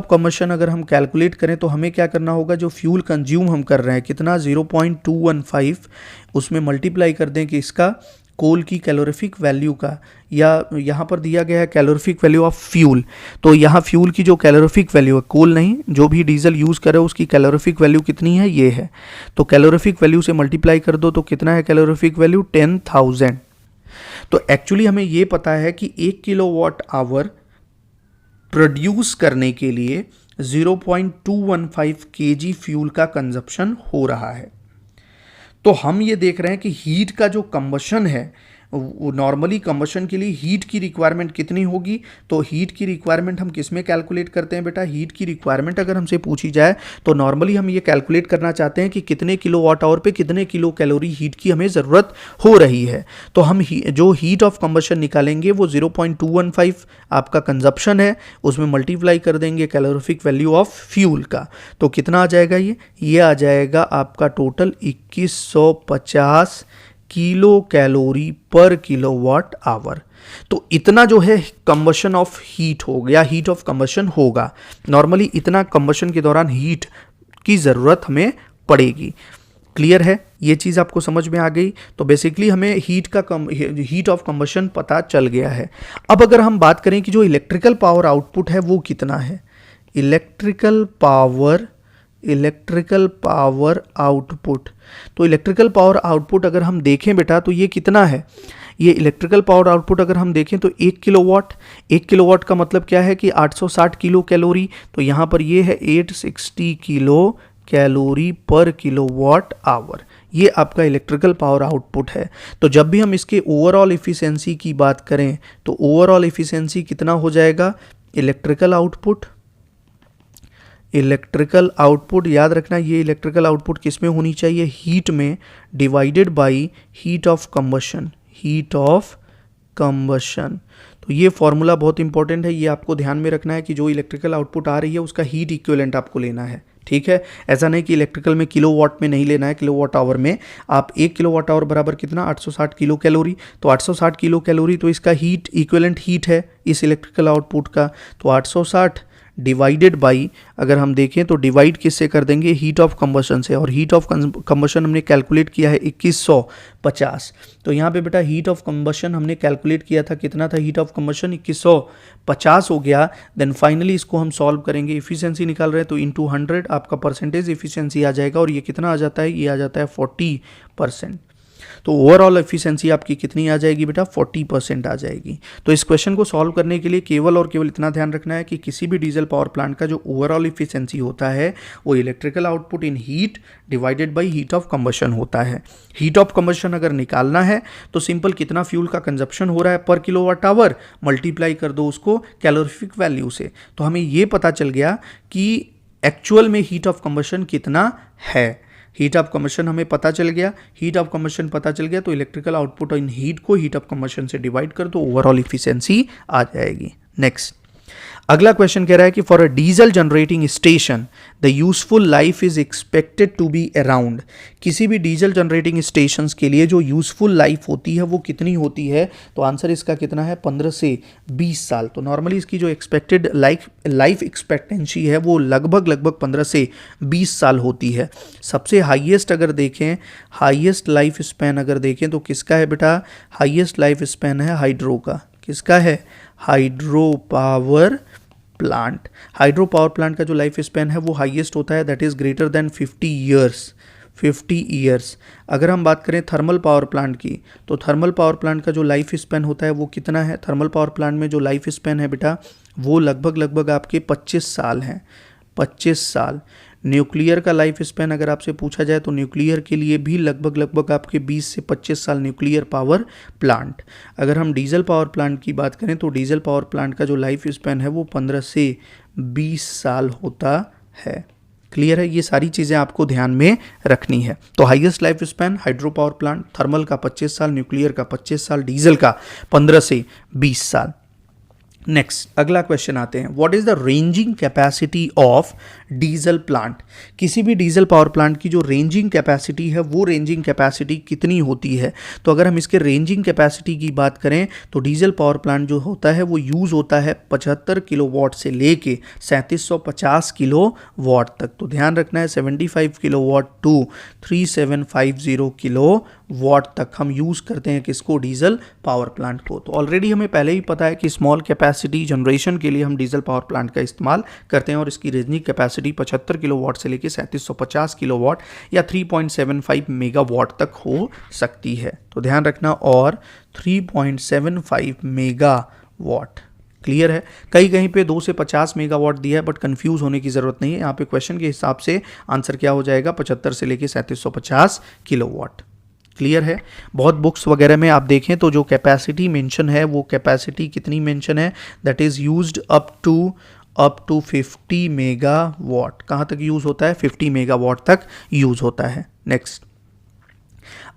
combustion अगर हम कैलकुलेट करें तो हमें क्या करना होगा, जो फ्यूल कंज्यूम हम कर रहे हैं कितना 0.215, उसमें मल्टीप्लाई कर दें कि इसका कोल की कैलोरीफिक वैल्यू का, या यहाँ पर दिया गया है कैलोरीफिक वैल्यू ऑफ फ्यूल। तो यहाँ फ्यूल की जो कैलोरीफिक वैल्यू है, कोल नहीं, जो भी डीजल यूज़ करे उसकी कैलोरीफिक वैल्यू कितनी है, ये है। तो कैलोरीफिक वैल्यू से मल्टीप्लाई कर दो तो कितना है कैलोरीफिक वैल्यू 10,000। तो एक्चुअली हमें ये पता है कि 1 किलोवाट आवर प्रोड्यूस करने के लिए 0.215 kg फ्यूल का कंजप्शन हो रहा है। तो हम ये देख रहे हैं कि हीट का जो कंबशन है, नॉर्मली कंबशन के लिए हीट की रिक्वायरमेंट कितनी होगी। तो हीट की रिक्वायरमेंट हम किस में कैलकुलेट करते हैं बेटा, हीट की रिक्वायरमेंट अगर हमसे पूछी जाए तो नॉर्मली हम ये कैलकुलेट करना चाहते हैं कि कितने किलोवाट आवर पे कितने किलो कैलोरी हीट की हमें ज़रूरत हो रही है। तो हम जो हीट ऑफ कंबशन निकालेंगे वो 0.215 आपका कंजप्शन है, उसमें मल्टीप्लाई कर देंगे कैलोरीफिक वैल्यू ऑफ फ्यूल का। तो कितना आ जाएगा, ये आ जाएगा आपका टोटल 2150 किलो कैलोरी पर किलोवाट आवर। तो इतना जो है कंबशन ऑफ हीट हो गया, हीट ऑफ कंबशन होगा। नॉर्मली इतना कंबशन के दौरान हीट की ज़रूरत हमें पड़ेगी। क्लियर है, ये चीज़ आपको समझ में आ गई। तो बेसिकली हमें हीट ऑफ कंबशन पता चल गया है। अब अगर हम बात करें कि जो इलेक्ट्रिकल पावर आउटपुट है वो कितना है, इलेक्ट्रिकल पावर आउटपुट। तो इलेक्ट्रिकल पावर आउटपुट अगर हम देखें बेटा तो ये कितना है, ये इलेक्ट्रिकल पावर आउटपुट अगर हम देखें तो 1 किलोवाट। 1 किलोवाट का मतलब क्या है कि 860 किलो कैलोरी, तो यहाँ पर ये है 860 किलो कैलोरी पर किलोवाट आवर। ये आपका इलेक्ट्रिकल पावर आउटपुट है। तो जब भी हम इसके ओवरऑल इफिशिएंसी की बात करें तो ओवरऑल इफिशिएंसी कितना हो जाएगा, इलेक्ट्रिकल आउटपुट याद रखना, ये इलेक्ट्रिकल आउटपुट किस में होनी चाहिए, हीट में, divided by heat of combustion. तो ये फॉर्मूला बहुत इंपॉर्टेंट है, ये आपको ध्यान में रखना है कि जो इलेक्ट्रिकल आउटपुट आ रही है उसका हीट इक्विवेलेंट आपको लेना है, ठीक है। ऐसा नहीं कि इलेक्ट्रिकल में किलोवाट में नहीं लेना है, किलोवाट आवर में। आप 1 किलोवाट आवर बराबर कितना, 860 किलो कैलोरी। तो 860 किलो कैलोरी तो इसका हीट इक्विवेलेंट हीट है इस इलेक्ट्रिकल आउटपुट का। तो 860 डिवाइडेड बाई, अगर हम देखें तो डिवाइड किससे कर देंगे, हीट ऑफ कंबशन से, और हीट ऑफ कंबशन हमने कैलकुलेट किया है 2150। तो यहाँ पे बेटा हीट ऑफ कंबशन हमने कैलकुलेट किया था, कितना था हीट ऑफ कंबशन, 2150 हो गया। देन फाइनली इसको हम सॉल्व करेंगे, इफिशिएंसी निकाल रहे हैं तो इंटू 100 आपका परसेंटेज इफिशिएंसी आ जाएगा, और ये कितना आ जाता है, ये आ जाता है 40%। तो ओवरऑल एफिशिएंसी आपकी कितनी आ जाएगी बेटा, 40% आ जाएगी। तो इस क्वेश्चन को सॉल्व करने के लिए केवल और केवल इतना ध्यान रखना है कि किसी भी डीजल पावर प्लांट का जो ओवरऑल एफिशिएंसी होता है वो electrical output in heat divided by heat of combustion होता है। हीट ऑफ कंबशन अगर निकालना है तो सिंपल कितना फ्यूल का कंजप्शन हो रहा है पर किलोवाट आवर, मल्टीप्लाई कर दो उसको कैलोरीफिक वैल्यू से, तो हमें ये पता चल गया कि एक्चुअल में हीट ऑफ कंबशन कितना है। हीट ऑफ कंबशन हमें पता चल गया, हीट ऑफ कंबशन पता चल गया तो इलेक्ट्रिकल आउटपुट इन हीट को हीट ऑफ कंबशन से डिवाइड कर दो, ओवरऑल इफिशिएंसी आ जाएगी। नेक्स्ट अगला क्वेश्चन कह रहा है कि for a diesel generating station the useful life is expected to be around. किसी भी डीजल जनरेटिंग स्टेशंस के लिए जो यूजफुल लाइफ होती है वो कितनी होती है, तो आंसर इसका कितना है, 15 से 20 साल। तो नॉर्मली इसकी जो एक्सपेक्टेड लाइफ एक्सपेक्टेंसी है वो लगभग 15 से 20 साल होती है। सबसे हाईएस्ट अगर देखें, हाईएस्ट लाइफ स्पैन अगर देखें तो किसका है बेटा, हाईएस्ट लाइफ स्पैन है हाइड्रो का। किसका है, hydro power plant. Hydro power plant का जो लाइफ स्पैन है वो हाईएस्ट होता है, that is greater than 50 years. अगर हम बात करें थर्मल पावर प्लांट की तो थर्मल पावर प्लांट का जो लाइफ स्पैन होता है वो कितना है, थर्मल पावर प्लांट में जो लाइफ स्पैन है बेटा वो लगभग आपके 25 साल हैं, 25 साल। न्यूक्लियर का लाइफ स्पैन अगर आपसे पूछा जाए तो न्यूक्लियर के लिए भी लगभग आपके 20 से 25 साल न्यूक्लियर पावर प्लांट। अगर हम डीजल पावर प्लांट की बात करें तो डीजल पावर प्लांट का जो लाइफ स्पैन है वो 15 से 20 साल होता है। क्लियर है, ये सारी चीज़ें आपको ध्यान में रखनी है। तो highest life span hydro power plant, thermal का 25 साल, न्यूक्लियर का 25 साल, डीजल का 15 से 20 साल। नेक्स्ट अगला क्वेश्चन आते हैं, what is the ranging capacity of diesel plant. किसी भी डीजल पावर प्लांट की जो रेंजिंग कैपेसिटी है वो रेंजिंग कैपेसिटी कितनी होती है। तो अगर हम इसके रेंजिंग कैपेसिटी की बात करें तो डीजल पावर प्लांट जो होता है वो यूज़ होता है 75 किलोवाट से लेके 3750 किलोवाट तक। तो ध्यान रखना है 75 किलोवाट टू 3750 किलोवाट तक हम यूज़ करते हैं किसको, डीजल पावर प्लांट को। तो ऑलरेडी हमें पहले ही पता है कि स्मॉल कैपेसिटी जनरेशन के लिए हम डीजल पावर प्लांट का इस्तेमाल करते हैं और इसकी रेंजिंग कैपेसिटी 75 किलोवाट से लेकर 3750 किलोवाट या 3.75 मेगावाट तक हो सकती है। तो ध्यान रखना, और 3.75 मेगावाट। क्लियर है, कहीं पे 2 से 50 मेगावाट दिया है बट कंफ्यूज होने की ज़रूरत नहीं है। यहाँ पे क्वेश्चन के हिसाब से आंसर क्या हो जाएगा, 75 से लेकर 3750 किलोवाट। क्लियर है, बहुत बुक्स वगैरह में आप देखें तो जो कैपेसिटी मेंशन है वो कैपेसिटी कितनी मेंशन है, that is used up to 50 megawatt. कहाँ तक यूज़ होता है, 50 मेगावाट तक यूज़ होता है। नेक्स्ट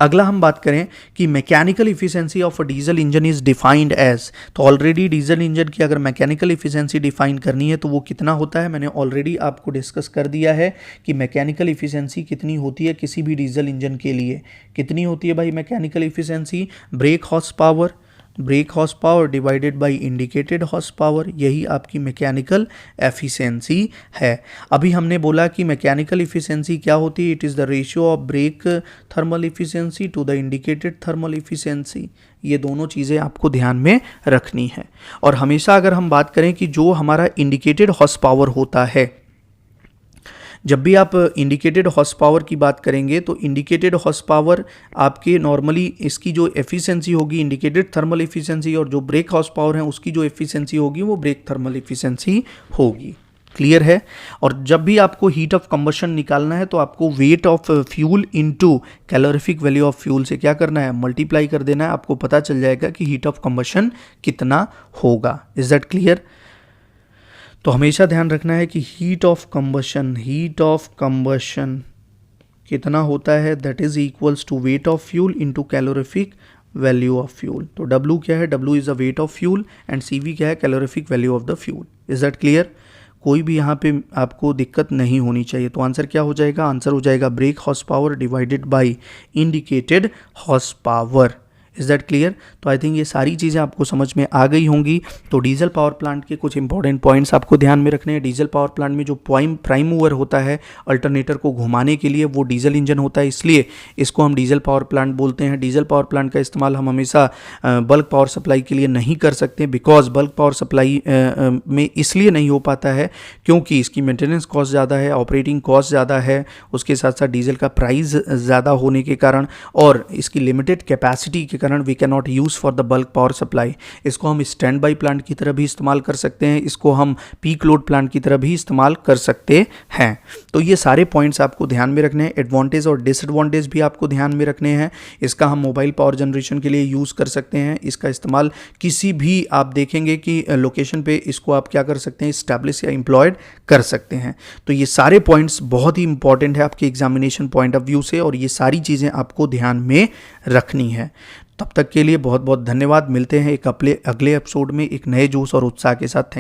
अगला हम बात करें कि mechanical efficiency of a diesel engine is defined as. तो ऑलरेडी डीजल इंजन की अगर मैकेनिकल इफिशिएंसी डिफाइन करनी है तो वो कितना होता है, मैंने ऑलरेडी आपको डिस्कस कर दिया है कि मैकेनिकल इफिशिएंसी कितनी होती है किसी भी डीजल इंजन के लिए। कितनी होती है भाई mechanical efficiency, break horse power. Break horse power divided bye indicated horse power, यही आपकी मैकेनिकल एफिशिएंसी है। अभी हमने बोला कि मैकेनिकल एफिशिएंसी क्या होती है, it is the ratio of brake thermal efficiency to the indicated thermal efficiency. ये दोनों चीज़ें आपको ध्यान में रखनी है। और हमेशा अगर हम बात करें कि जो हमारा इंडिकेटेड हॉर्स पावर होता है, जब भी आप इंडिकेटेड हॉर्स पावर की बात करेंगे तो इंडिकेटेड हॉर्स पावर आपके नॉर्मली इसकी जो एफिशिएंसी होगी इंडिकेटेड थर्मल एफिशिएंसी, और जो ब्रेक हॉर्स पावर है उसकी जो एफिशिएंसी होगी वो ब्रेक थर्मल एफिशिएंसी होगी। क्लियर है। और जब भी आपको हीट ऑफ कंबशन निकालना है तो आपको wait of fuel into calorific value of fuel से क्या करना है, मल्टीप्लाई कर देना है। आपको पता चल जाएगा कि हीट ऑफ कंबशन कितना होगा। Is that clear? तो हमेशा ध्यान रखना है कि हीट ऑफ कंबशन कितना होता है, that is equals to weight of fuel into calorific value of fuel. तो W क्या है, W is the weight of fuel and CV क्या है, calorific value of the fuel. Is that clear? कोई भी यहाँ पे आपको दिक्कत नहीं होनी चाहिए। तो आंसर क्या हो जाएगा, आंसर हो जाएगा brake horse power divided bye indicated horse power. Is that clear? तो आई थिंक ये सारी चीज़ें आपको समझ में आ गई होंगी। तो डीजल पावर प्लांट के कुछ इंपॉर्टेंट पॉइंट्स आपको ध्यान में रखने हैं। डीजल पावर प्लांट में जो प्राइम मूवर होता है अल्टरनेटर को घुमाने के लिए, वो डीजल इंजन होता है, इसलिए इसको हम डीजल पावर प्लांट बोलते हैं। डीजल पावर प्लांट का इस्तेमाल हम हमेशा बल्क पावर सप्लाई के लिए नहीं कर सकते, बिकॉज बल्क पावर सप्लाई में इसलिए नहीं हो पाता है क्योंकि इसकी मेंटेनेंस कॉस्ट ज़्यादा है, ऑपरेटिंग कॉस्ट ज़्यादा है, उसके साथ साथ डीजल का प्राइस ज़्यादा होने के कारण और इसकी लिमिटेड कैपेसिटी के कारण we can not use for the bulk power supply. इसको हम स्टैंड बाई प्लांट की तरह भी इस्तेमाल कर सकते हैं, इसको हम पीक लोड प्लांट की तरह भी इस्तेमाल कर सकते हैं। तो ये सारे पॉइंट्स आपको ध्यान में रखने हैं। एडवांटेज और डिसएडवांटेज भी आपको ध्यान में रखने हैं। इसका हम मोबाइल पावर जनरेशन के लिए यूज़ कर सकते हैं। इसका इस्तेमाल किसी भी आप देखेंगे कि लोकेशन पे इसको आप क्या कर सकते हैं, इस्टेब्लिश या एम्प्लॉयड कर सकते हैं। तो ये सारे पॉइंट्स बहुत ही इंपॉर्टेंट है आपके एग्जामिनेशन पॉइंट ऑफ व्यू से, और ये सारी चीज़ें आपको ध्यान में रखनी है। तब तक के लिए बहुत बहुत धन्यवाद। मिलते हैं एक अगले एपिसोड में एक नए जोश और उत्साह के साथ।